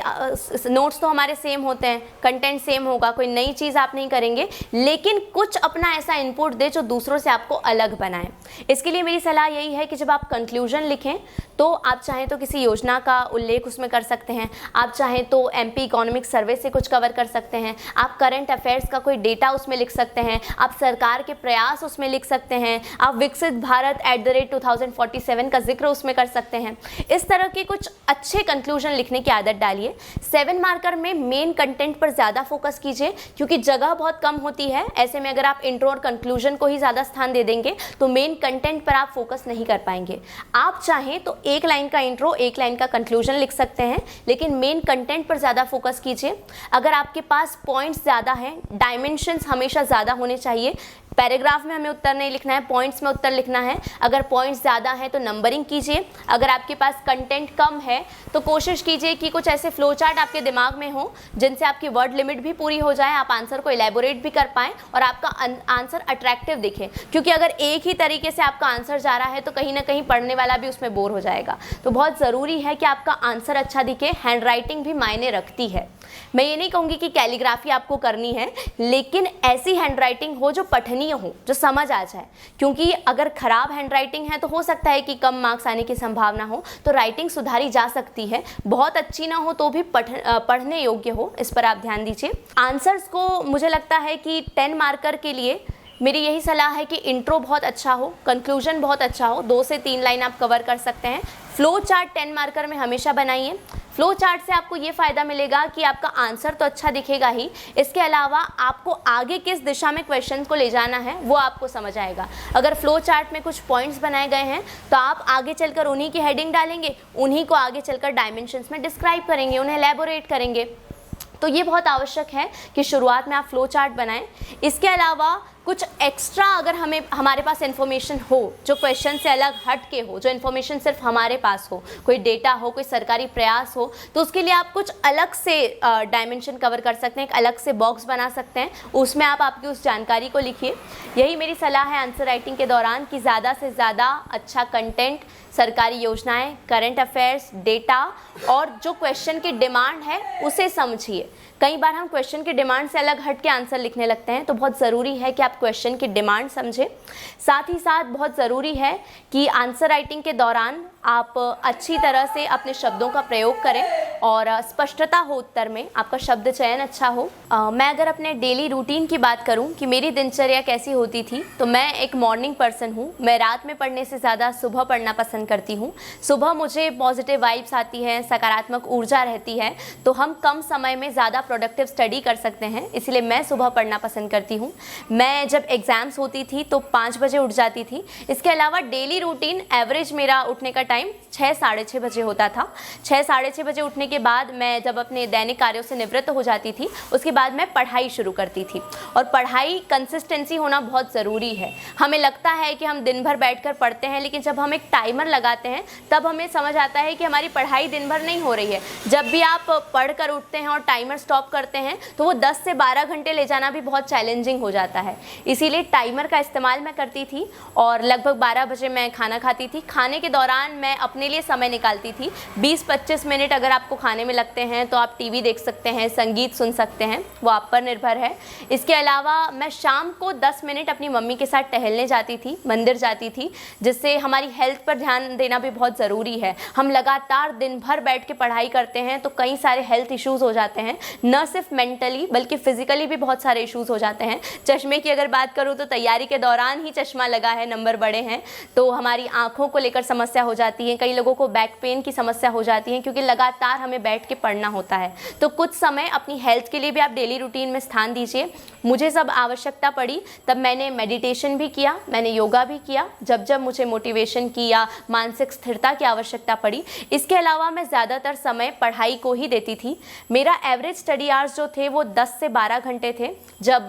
नोट्स तो हमारे सेम होते हैं, कंटेंट सेम होगा, कोई नई चीज़ आप नहीं करेंगे, लेकिन कुछ अपना ऐसा इनपुट दे जो दूसरों से आपको अलग बनाए। इसके लिए मेरी सलाह यही है कि जब आप कंक्लूजन लिखें तो आप चाहें तो किसी योजना का उल्लेख उसमें कर सकते हैं, आप चाहें तो MP इकोनॉमिक सर्वे से कुछ कवर कर सकते हैं, आप करंट अफेयर्स का कोई डेटा उसमें लिख सकते हैं, आप सरकार के प्रयास उसमें लिख सकते हैं, आप विकसित भारत @2047 का जिक्र उसमें कर सकते हैं। इस तरह के कुछ अच्छे कंक्लूजन लिखने की आदत डालिए। 7 मार्कर में मेन कंटेंट पर ज़्यादा फोकस कीजिए, क्योंकि जगह बहुत कम होती है। ऐसे में अगर आप इंट्रो और कंक्लूजन को ही ज़्यादा स्थान दे देंगे तो मेन कंटेंट पर आप फोकस नहीं कर पाएंगे। आप चाहें तो 1 लाइन का इंट्रो, 1 लाइन का कंक्लूजन लिख सकते हैं, लेकिन मेन कंटेंट पर ज़्यादा फोकस कीजिए। अगर आपके पास पॉइंट्स ज़्यादा हैं, डायमेंशंस हमेशा ज़्यादा होने चाहिए। पैराग्राफ में हमें उत्तर नहीं लिखना है, पॉइंट्स में उत्तर लिखना है। अगर पॉइंट्स ज़्यादा हैं तो नंबरिंग कीजिए। अगर आपके पास कंटेंट कम है तो कोशिश कीजिए कि कुछ ऐसे फ्लो चार्ट आपके दिमाग में हो जिनसे आपकी वर्ड लिमिट भी पूरी हो जाए, आप आंसर को एलैबोरेट भी कर पाएँ और आपका आंसर अट्रैक्टिव दिखे। क्योंकि अगर एक ही तरीके से आपका आंसर जा रहा है तो कहीं ना कहीं पढ़ने वाला भी उसमें बोर हो जाएगा। तो बहुत ज़रूरी है कि आपका आंसर अच्छा दिखे। हैंड राइटिंग भी मायने रखती है। मैं ये नहीं कहूँगी कि कैलीग्राफी आपको करनी है, लेकिन ऐसी हैंड राइटिंग हो जो पठनीय पढ़नीय हो, जो समझ आ जाए, क्योंकि अगर खराब हैंडराइटिंग है तो हो सकता है कि कम मार्क्स आने की संभावना हो, तो राइटिंग सुधारी जा सकती है। बहुत अच्छी ना हो तो भी पढ़ने योग्य हो, इस पर आप ध्यान दीजिए। आंसर्स को मुझे लगता है कि 10 मार्कर के लिए मेरी यही सलाह है कि इंट्रो बहुत अच्छा हो, कंक्लूजन बहुत अच्छा हो, 2 से 3 लाइन आप कवर कर सकते हैं। फ्लो चार्ट 10 मार्कर में हमेशा बनाइए। फ्लो चार्ट से आपको ये फ़ायदा मिलेगा कि आपका आंसर तो अच्छा दिखेगा ही, इसके अलावा आपको आगे किस दिशा में क्वेश्चन को ले जाना है वो आपको समझ आएगा। अगर फ्लो चार्ट में कुछ पॉइंट्स बनाए गए हैं तो आप आगे चलकर उन्हीं की हेडिंग डालेंगे, उन्हीं को आगे चलकर डायमेंशंस में डिस्क्राइब करेंगे, उन्हें एलैबोरेट करेंगे। तो ये बहुत आवश्यक है कि शुरुआत में आप फ्लो चार्ट बनाएं। इसके अलावा कुछ एक्स्ट्रा अगर हमारे पास इन्फॉर्मेशन हो जो क्वेश्चन से अलग हट के हो, जो इन्फॉर्मेशन सिर्फ हमारे पास हो, कोई डेटा हो, कोई सरकारी प्रयास हो, तो उसके लिए आप कुछ अलग से डायमेंशन कवर कर सकते हैं, एक अलग से बॉक्स बना सकते हैं, उसमें आप आपकी उस जानकारी को लिखिए। यही मेरी सलाह है आंसर राइटिंग के दौरान कि ज़्यादा से ज़्यादा अच्छा कंटेंट, सरकारी योजनाएं, करंट अफेयर्स, डेटा और जो क्वेश्चन की डिमांड है उसे समझिए। कई बार हम क्वेश्चन की डिमांड से अलग हट के आंसर लिखने लगते हैं, तो बहुत ज़रूरी है कि आप क्वेश्चन की डिमांड समझें। साथ ही साथ बहुत ज़रूरी है कि आंसर राइटिंग के दौरान आप अच्छी तरह से अपने शब्दों का प्रयोग करें और स्पष्टता हो उत्तर में, आपका शब्द चयन अच्छा हो। मैं अगर अपने डेली रूटीन की बात करूं कि मेरी दिनचर्या कैसी होती थी, तो मैं एक मॉर्निंग पर्सन हूं। मैं रात में पढ़ने से ज़्यादा सुबह पढ़ना पसंद करती हूं। सुबह मुझे पॉजिटिव वाइब्स आती हैं, सकारात्मक ऊर्जा रहती है, तो हम कम समय में ज़्यादा प्रोडक्टिव स्टडी कर सकते हैं, इसलिए मैं सुबह पढ़ना पसंद करती हूँ। मैं जब एग्ज़ाम्स होती थी तो 5 बजे उठ जाती थी। इसके अलावा डेली रूटीन एवरेज मेरा उठने का टाइम 6 साढ़े 6 बजे होता था। 6 साढ़े 6 बजे उठने के बाद मैं जब अपने दैनिक कार्यों से निवृत्त हो जाती थी, उसके बाद मैं पढ़ाई शुरू करती थी। और पढ़ाई कंसिस्टेंसी होना बहुत ज़रूरी है। हमें लगता है कि हम दिन भर बैठकर पढ़ते हैं, लेकिन जब हम एक टाइमर लगाते हैं तब हमें समझ आता है कि हमारी पढ़ाई दिन भर नहीं हो रही है। जब भी आप पढ़ कर उठते हैं और टाइमर स्टॉप करते हैं तो वो 10 से 12 घंटे ले जाना भी बहुत चैलेंजिंग हो जाता है। इसीलिए टाइमर का इस्तेमाल मैं करती थी और लगभग 12 बजे मैं खाना खाती थी। खाने के दौरान मैं अपने लिए समय निकालती थी। 20-25 मिनट अगर आपको खाने में लगते हैं तो आप टीवी देख सकते हैं, संगीत सुन सकते हैं, वो आप पर निर्भर है। इसके अलावा मैं शाम को 10 मिनट अपनी मम्मी के साथ टहलने जाती थी, मंदिर जाती थी, जिससे हमारी हेल्थ पर ध्यान देना भी बहुत ज़रूरी है। हम लगातार दिन भर बैठ के पढ़ाई करते हैं तो कई सारे हेल्थ इश्यूज़ हो जाते हैं, न सिर्फ मेंटली बल्कि फिजिकली भी बहुत सारे इश्यूज़ हो जाते हैं। चश्मे की अगर बात करूँ तो तैयारी के दौरान ही चश्मा लगा है, नंबर बड़े हैं, तो हमारी आँखों को लेकर समस्या हो जाती है। कई लोगों को बैक पेन की समस्या हो जाती है क्योंकि लगातार हमें बैठ के पढ़ना होता है। तो कुछ समय अपनी हेल्थ के लिए भी आप डेली रूटीन में स्थान दीजिए। मुझे जब आवश्यकता पड़ी तब मैंने मेडिटेशन भी किया, मैंने योगा भी किया, जब जब मुझे मोटिवेशन की या मानसिक स्थिरता की आवश्यकता पड़ी। इसके अलावा मैं ज़्यादातर समय पढ़ाई को ही देती थी। मेरा एवरेज स्टडी आवर्स जो थे वो 10 से 12 घंटे थे। जब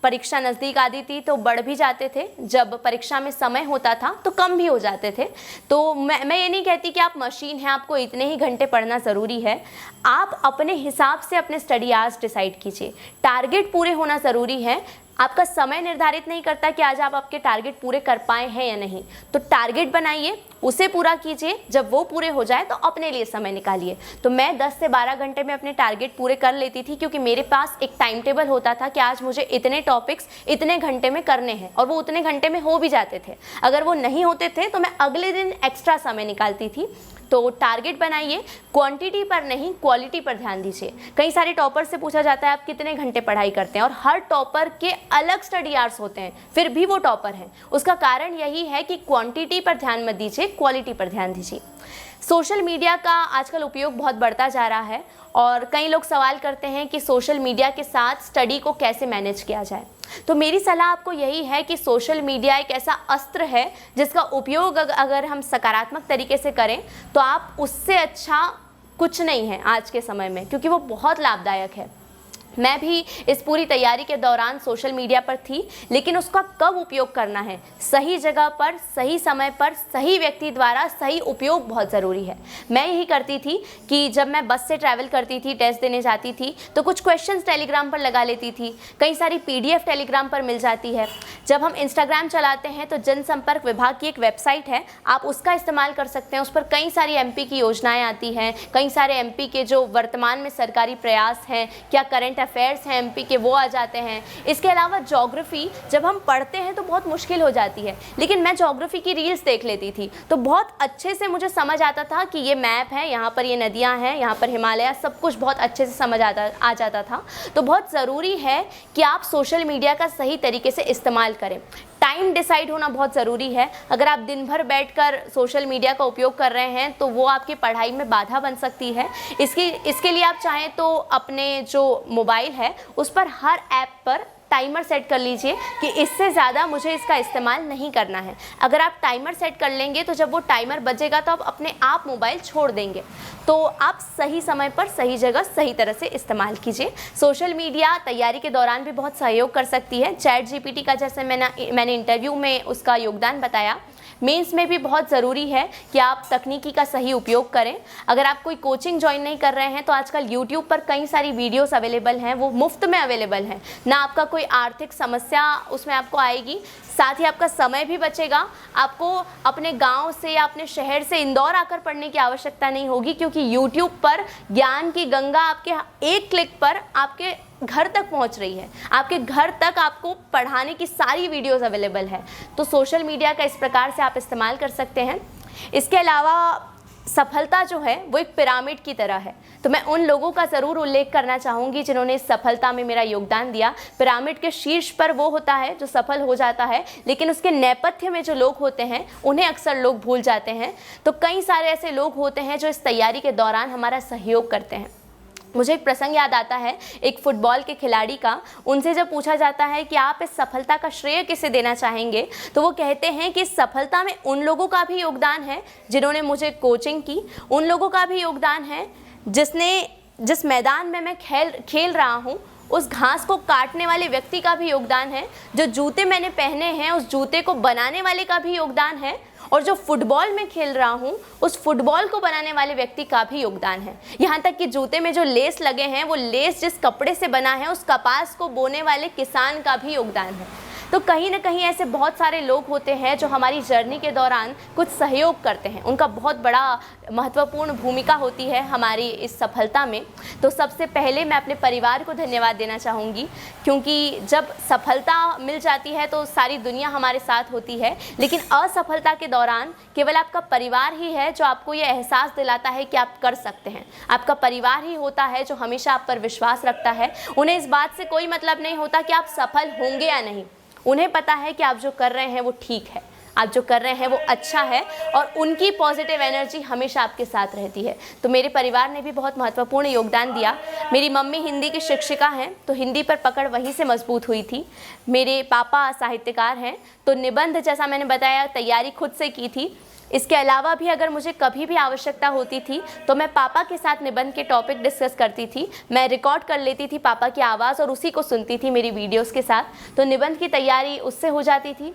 परीक्षा नज़दीक आती थी तो बढ़ भी जाते थे, जब परीक्षा में समय होता था तो कम भी हो जाते थे। तो मैं ये नहीं कहती कि आप मशीन हैं, आपको इतने ही घंटे पढ़ना ज़रूरी है। आप अपने हिसाब से अपने स्टडी आवर्स डिसाइड कीजिए। टारगेट पूरे होना ज़रूरी है। आपका समय निर्धारित नहीं करता कि आज आप आपके टारगेट पूरे कर पाए हैं या नहीं। तो टारगेट बनाइए, उसे पूरा कीजिए। जब वो पूरे हो जाए तो अपने लिए समय निकालिए। तो मैं 10 से 12 घंटे में अपने टारगेट पूरे कर लेती थी, क्योंकि मेरे पास एक टाइम टेबल होता था कि आज मुझे इतने टॉपिक्स इतने घंटे में करने हैं, और वो उतने घंटे में हो भी जाते थे। अगर वो नहीं होते थे तो मैं अगले दिन एक्स्ट्रा समय निकालती थी। तो टारगेट बनाइए, क्वांटिटी पर नहीं क्वालिटी पर ध्यान दीजिए। कई सारे टॉपर से पूछा जाता है आप कितने घंटे पढ़ाई करते हैं, और हर टॉपर के अलग स्टडी आवर्स होते हैं, फिर भी वो टॉपर हैं। उसका कारण यही है कि क्वांटिटी पर ध्यान मत दीजिए, क्वालिटी पर ध्यान दीजिए। सोशल मीडिया का आजकल उपयोग बहुत बढ़ता जा रहा है और कई लोग सवाल करते हैं कि सोशल मीडिया के साथ स्टडी को कैसे मैनेज किया जाए। तो मेरी सलाह आपको यही है कि सोशल मीडिया एक ऐसा अस्त्र है जिसका उपयोग अगर हम सकारात्मक तरीके से करें तो आप उससे अच्छा कुछ नहीं है आज के समय में, क्योंकि वो बहुत लाभदायक है। मैं भी इस पूरी तैयारी के दौरान सोशल मीडिया पर थी, लेकिन उसका कब उपयोग करना है, सही जगह पर, सही समय पर, सही व्यक्ति द्वारा सही उपयोग बहुत ज़रूरी है। मैं यही करती थी कि जब मैं बस से ट्रैवल करती थी, टेस्ट देने जाती थी, तो कुछ क्वेश्चंस टेलीग्राम पर लगा लेती थी। कई सारी PDF टेलीग्राम पर मिल जाती है। जब हम इंस्टाग्राम चलाते हैं तो जनसंपर्क विभाग की एक वेबसाइट है, आप उसका इस्तेमाल कर सकते हैं। उस पर कई सारी एमपी की योजनाएं आती हैं, कई सारे एमपी के जो वर्तमान में सरकारी प्रयास हैं, क्या करंट अफेयर्स हैं एमपी के, वो आ जाते हैं। इसके अलावा ज्योग्राफी जब हम पढ़ते हैं तो बहुत मुश्किल हो जाती है, लेकिन मैं ज्योग्राफी की रील्स देख लेती थी तो बहुत अच्छे से मुझे समझ आता था कि ये मैप है, यहाँ पर ये नदियाँ हैं, यहाँ पर हिमालय, सब कुछ बहुत अच्छे से समझ आ जाता था। तो बहुत ज़रूरी है कि आप सोशल मीडिया का सही तरीके से इस्तेमाल करें। टाइम डिसाइड होना बहुत ज़रूरी है। अगर आप दिन भर बैठकर सोशल मीडिया का उपयोग कर रहे हैं तो वो आपकी पढ़ाई में बाधा बन सकती है। इसके लिए आप चाहें तो अपने जो मोबाइल है उस पर हर ऐप पर टाइमर सेट कर लीजिए कि इससे ज़्यादा मुझे इसका इस्तेमाल नहीं करना है। अगर आप टाइमर सेट कर लेंगे तो जब वो टाइमर बजेगा तो आप अपने आप मोबाइल छोड़ देंगे। तो आप सही समय पर सही जगह सही तरह से इस्तेमाल कीजिए। सोशल मीडिया तैयारी के दौरान भी बहुत सहयोग कर सकती है। चैट जीपीटी का जैसे मैंने इंटरव्यू में उसका योगदान बताया, मेंस में भी बहुत ज़रूरी है कि आप तकनीकी का सही उपयोग करें। अगर आप कोई कोचिंग ज्वाइन नहीं कर रहे हैं तो आजकल यूट्यूब पर कई सारी वीडियोस अवेलेबल हैं, वो मुफ्त में अवेलेबल हैं। ना आपका कोई आर्थिक समस्या उसमें आपको आएगी, साथ ही आपका समय भी बचेगा। आपको अपने गांव से या अपने शहर से इंदौर आकर पढ़ने की आवश्यकता नहीं होगी, क्योंकि यूट्यूब पर ज्ञान की गंगा आपके एक क्लिक पर आपके घर तक पहुंच रही है। आपके घर तक आपको पढ़ाने की सारी वीडियोस अवेलेबल है। तो सोशल मीडिया का इस प्रकार से आप इस्तेमाल कर सकते हैं। इसके अलावा सफलता जो है वो एक पिरामिड की तरह है, तो मैं उन लोगों का ज़रूर उल्लेख करना चाहूँगी जिन्होंने इस सफलता में मेरा योगदान दिया। पिरामिड के शीर्ष पर वो होता है जो सफल हो जाता है, लेकिन उसके नेपथ्य में जो लोग होते हैं उन्हें अक्सर लोग भूल जाते हैं। तो कई सारे ऐसे लोग होते हैं जो इस तैयारी के दौरान हमारा सहयोग करते हैं। मुझे एक प्रसंग याद आता है एक फुटबॉल के खिलाड़ी का। उनसे जब पूछा जाता है कि आप इस सफलता का श्रेय किसे देना चाहेंगे, तो वो कहते हैं कि इस सफलता में उन लोगों का भी योगदान है जिन्होंने मुझे कोचिंग की, उन लोगों का भी योगदान है जिस मैदान में मैं खेल रहा हूँ उस घास को काटने वाले व्यक्ति का भी योगदान है, जो जूते मैंने पहने हैं उस जूते को बनाने वाले का भी योगदान है, और जो फुटबॉल में खेल रहा हूँ उस फुटबॉल को बनाने वाले व्यक्ति का भी योगदान है। यहाँ तक कि जूते में जो लेस लगे हैं वो लेस जिस कपड़े से बना है उस कपास को बोने वाले किसान का भी योगदान है। तो कहीं ना कहीं ऐसे बहुत सारे लोग होते हैं जो हमारी जर्नी के दौरान कुछ सहयोग करते हैं, उनका बहुत बड़ा महत्वपूर्ण भूमिका होती है हमारी इस सफलता में। तो सबसे पहले मैं अपने परिवार को धन्यवाद देना चाहूँगी, क्योंकि जब सफलता मिल जाती है तो सारी दुनिया हमारे साथ होती है, लेकिन असफलता के दौरान केवल आपका परिवार ही है जो आपको ये एहसास दिलाता है कि आप कर सकते हैं। आपका परिवार ही होता है जो हमेशा आप पर विश्वास रखता है। उन्हें इस बात से कोई मतलब नहीं होता कि आप सफल होंगे या नहीं, उन्हें पता है कि आप जो कर रहे हैं वो ठीक है, आप जो कर रहे हैं वो अच्छा है, और उनकी पॉजिटिव एनर्जी हमेशा आपके साथ रहती है। तो मेरे परिवार ने भी बहुत महत्वपूर्ण योगदान दिया। मेरी मम्मी हिंदी की शिक्षिका हैं, तो हिंदी पर पकड़ वहीं से मजबूत हुई थी। मेरे पापा साहित्यकार हैं, तो निबंध जैसा मैंने बताया तैयारी खुद से की थी। इसके अलावा भी अगर मुझे कभी भी आवश्यकता होती थी तो मैं पापा के साथ निबंध के टॉपिक डिस्कस करती थी। मैं रिकॉर्ड कर लेती थी पापा की आवाज़ और उसी को सुनती थी मेरी वीडियोस के साथ, तो निबंध की तैयारी उससे हो जाती थी।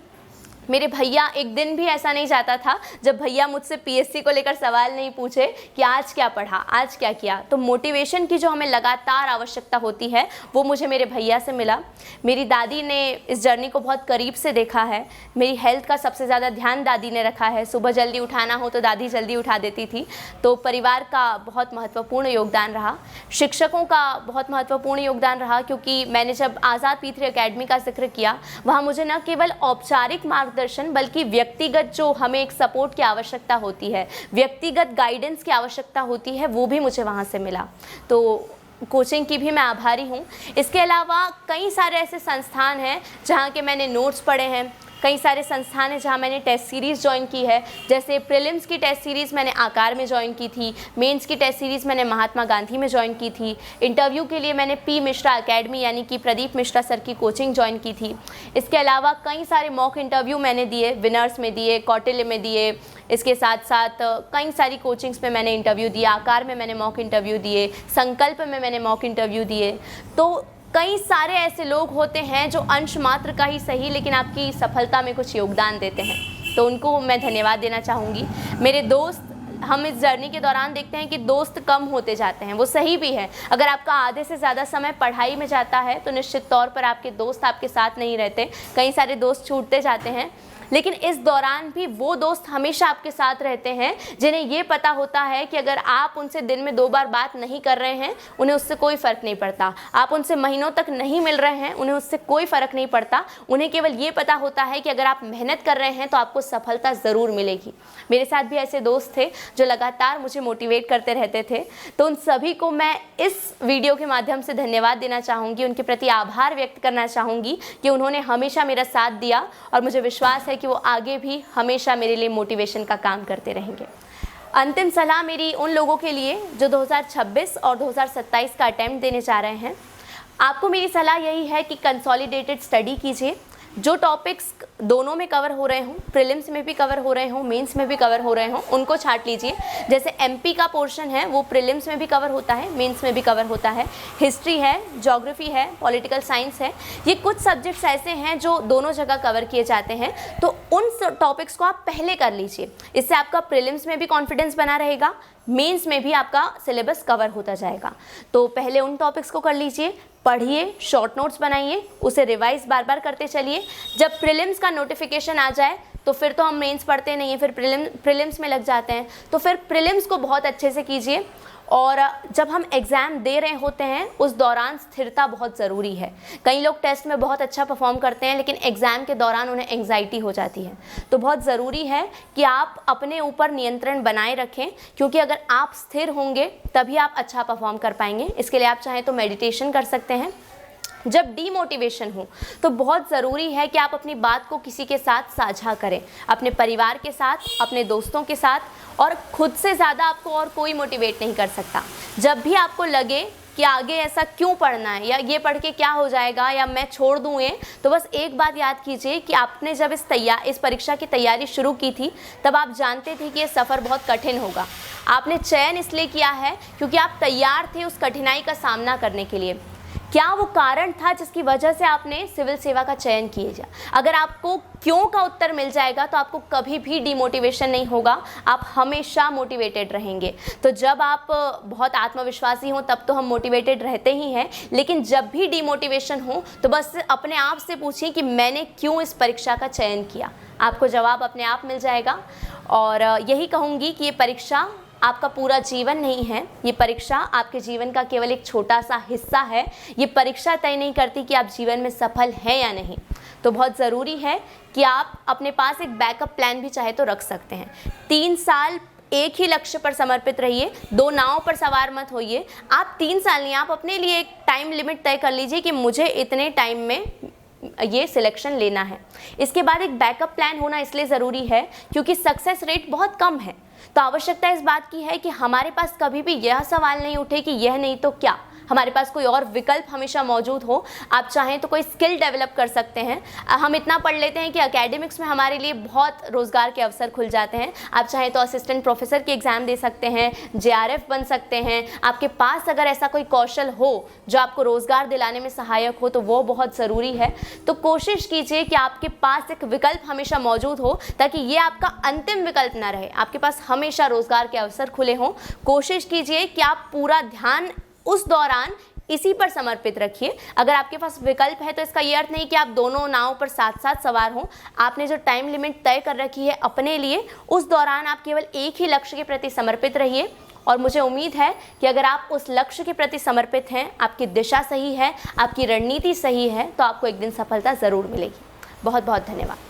मेरे भैया, एक दिन भी ऐसा नहीं जाता था जब भैया मुझसे पीएससी को लेकर सवाल नहीं पूछे कि आज क्या पढ़ा, आज क्या किया। तो मोटिवेशन की जो हमें लगातार आवश्यकता होती है वो मुझे मेरे भैया से मिला। मेरी दादी ने इस जर्नी को बहुत करीब से देखा है। मेरी हेल्थ का सबसे ज़्यादा ध्यान दादी ने रखा है। सुबह जल्दी उठाना हो तो दादी जल्दी उठा देती थी। तो परिवार का बहुत महत्वपूर्ण योगदान रहा। शिक्षकों का बहुत महत्वपूर्ण योगदान रहा, क्योंकि मैंने जब आज़ाद P3 अकेडमी का जिक्र किया, वहाँ मुझे न केवल औपचारिक मार्गदर्शन बल्कि व्यक्तिगत जो हमें एक सपोर्ट की आवश्यकता होती है, व्यक्तिगत गाइडेंस की आवश्यकता होती है, वो भी मुझे वहाँ से मिला। तो कोचिंग की भी मैं आभारी हूँ। इसके अलावा कई सारे ऐसे संस्थान हैं जहाँ के मैंने नोट्स पढ़े हैं, कई सारे संस्थान हैं जहाँ मैंने टेस्ट सीरीज़ ज्वाइन की है। जैसे प्रीलिम्स की टेस्ट सीरीज़ मैंने आकार में ज्वाइन की थी, मेंस की टेस्ट सीरीज़ मैंने महात्मा गांधी में ज्वाइन की थी, इंटरव्यू के लिए मैंने P मिश्रा अकेडमी यानी कि प्रदीप मिश्रा सर की कोचिंग ज्वाइन की थी। इसके अलावा कई सारे मॉक इंटरव्यू मैंने दिए, विनर्स में दिए, कौटिल्य में दिए। इसके साथ साथ कई सारी कोचिंग्स में मैंने इंटरव्यू दिया, आकार में मैंने मॉक इंटरव्यू दिए, संकल्प में मैंने मॉक इंटरव्यू दिए। तो कई सारे ऐसे लोग होते हैं जो अंश मात्र का ही सही लेकिन आपकी सफलता में कुछ योगदान देते हैं, तो उनको मैं धन्यवाद देना चाहूँगी। मेरे दोस्त हम इस जर्नी के दौरान देखते हैं कि दोस्त कम होते जाते हैं, वो सही भी है। अगर आपका आधे से ज़्यादा समय पढ़ाई में जाता है तो निश्चित तौर पर आपके दोस्त आपके साथ नहीं रहते, कई सारे दोस्त छूटते जाते हैं। लेकिन इस दौरान भी वो दोस्त हमेशा आपके साथ रहते हैं जिन्हें ये पता होता है कि अगर आप उनसे दिन में 2 बार बात नहीं कर रहे हैं, उन्हें उससे कोई फ़र्क नहीं पड़ता। आप उनसे महीनों तक नहीं मिल रहे हैं, उन्हें उससे कोई फ़र्क नहीं पड़ता। उन्हें केवल ये पता होता है कि अगर आप मेहनत कर रहे हैं तो आपको सफलता ज़रूर मिलेगी। मेरे साथ भी ऐसे दोस्त थे जो लगातार मुझे मोटिवेट करते रहते थे। तो उन सभी को मैं इस वीडियो के माध्यम से धन्यवाद देना चाहूँगी, उनके प्रति आभार व्यक्त करना चाहूँगी कि उन्होंने हमेशा मेरा साथ दिया और मुझे विश्वास है कि वो आगे भी हमेशा मेरे लिए मोटिवेशन का काम करते रहेंगे। अंतिम सलाह मेरी उन लोगों के लिए जो 2026 और 2027 का अटेम्प्ट देने जा रहे हैं। आपको मेरी सलाह यही है कि कंसोलिडेटेड स्टडी कीजिए। जो टॉपिक्स दोनों में कवर हो रहे हों, प्रीलिम्स में भी कवर हो रहे हों, मेंस में भी कवर हो रहे हों, उनको छांट लीजिए। जैसे एमपी का पोर्शन है वो प्रीलिम्स में भी कवर होता है, मेंस में भी कवर होता है। हिस्ट्री है, ज्योग्राफी है, पॉलिटिकल साइंस है, ये कुछ सब्जेक्ट्स ऐसे हैं जो दोनों जगह कवर किए जाते हैं। तो उन टॉपिक्स को आप पहले कर लीजिए, इससे आपका प्रीलिम्स में भी कॉन्फिडेंस बना रहेगा, मेंस में भी आपका सिलेबस कवर होता जाएगा। तो पहले उन टॉपिक्स को कर लीजिए, पढ़िए, शॉर्ट नोट्स बनाइए, उसे रिवाइज बार बार करते चलिए। जब प्रीलिम्स का नोटिफिकेशन आ जाए तो फिर तो हम मेंस पढ़ते नहीं हैं, फिर प्रीलिम्स में लग जाते हैं। तो फिर प्रीलिम्स को बहुत अच्छे से कीजिए। और जब हम एग्ज़ाम दे रहे होते हैं उस दौरान स्थिरता बहुत ज़रूरी है। कई लोग टेस्ट में बहुत अच्छा परफॉर्म करते हैं लेकिन एग्ज़ाम के दौरान उन्हें एंग्जाइटी हो जाती है। तो बहुत ज़रूरी है कि आप अपने ऊपर नियंत्रण बनाए रखें, क्योंकि अगर आप स्थिर होंगे तभी आप अच्छा परफॉर्म कर पाएंगे। इसके लिए आप चाहें तो मेडिटेशन कर सकते हैं। जब डीमोटिवेशन हो तो बहुत ज़रूरी है कि आप अपनी बात को किसी के साथ साझा करें, अपने परिवार के साथ, अपने दोस्तों के साथ, और खुद से ज़्यादा आपको और कोई मोटिवेट नहीं कर सकता। जब भी आपको लगे कि आगे ऐसा क्यों पढ़ना है या ये पढ़ के क्या हो जाएगा या मैं छोड़ दूँ ये, तो बस एक बात याद कीजिए कि आपने जब इस परीक्षा की तैयारी शुरू की थी तब आप जानते थे कि ये सफ़र बहुत कठिन होगा। आपने चयन इसलिए किया है क्योंकि आप तैयार थे उस कठिनाई का सामना करने के लिए। क्या वो कारण था जिसकी वजह से आपने सिविल सेवा का चयन किया? अगर आपको क्यों का उत्तर मिल जाएगा तो आपको कभी भी डिमोटिवेशन नहीं होगा, आप हमेशा मोटिवेटेड रहेंगे। तो जब आप बहुत आत्मविश्वासी हों तब तो हम मोटिवेटेड रहते ही हैं, लेकिन जब भी डिमोटिवेशन हो तो बस अपने आप से पूछिए कि मैंने क्यों इस परीक्षा का चयन किया। आपको जवाब अपने आप मिल जाएगा। और यही कहूँगी कि ये परीक्षा आपका पूरा जीवन नहीं है, ये परीक्षा आपके जीवन का केवल एक छोटा सा हिस्सा है। ये परीक्षा तय नहीं करती कि आप जीवन में सफल हैं या नहीं। तो बहुत ज़रूरी है कि आप अपने पास एक बैकअप प्लान भी चाहे तो रख सकते हैं। 3 साल एक ही लक्ष्य पर समर्पित रहिए, 2 नावों पर सवार मत होइए। आप 3 साल नहीं, आप अपने लिए एक टाइम लिमिट तय कर लीजिए कि मुझे इतने टाइम में ये सिलेक्शन लेना है। इसके बाद एक बैकअप प्लान होना इसलिए ज़रूरी है क्योंकि सक्सेस रेट बहुत कम है। तो आवश्यकता इस बात की है कि हमारे पास कभी भी यह सवाल नहीं उठे कि यह नहीं तो क्या, हमारे पास कोई और विकल्प हमेशा मौजूद हो। आप चाहें तो कोई स्किल डेवलप कर सकते हैं। हम इतना पढ़ लेते हैं कि एकेडमिक्स में हमारे लिए बहुत रोज़गार के अवसर खुल जाते हैं। आप चाहें तो असिस्टेंट प्रोफेसर की एग्ज़ाम दे सकते हैं, JRF बन सकते हैं। आपके पास अगर ऐसा कोई कौशल हो जो आपको रोज़गार दिलाने में सहायक हो तो वो बहुत ज़रूरी है। तो कोशिश कीजिए कि आपके पास एक विकल्प हमेशा मौजूद हो ताकि ये आपका अंतिम विकल्प ना रहे, आपके पास हमेशा रोज़गार के अवसर खुले हों। कोशिश कीजिए कि आप पूरा ध्यान उस दौरान इसी पर समर्पित रखिए। अगर आपके पास विकल्प है तो इसका ये अर्थ नहीं कि आप दोनों नाव पर साथ साथ सवार हों। आपने जो टाइम लिमिट तय कर रखी है अपने लिए, उस दौरान आप केवल एक ही लक्ष्य के प्रति समर्पित रहिए। और मुझे उम्मीद है कि अगर आप उस लक्ष्य के प्रति समर्पित हैं, आपकी दिशा सही है, आपकी रणनीति सही है, तो आपको एक दिन सफलता ज़रूर मिलेगी। बहुत बहुत धन्यवाद।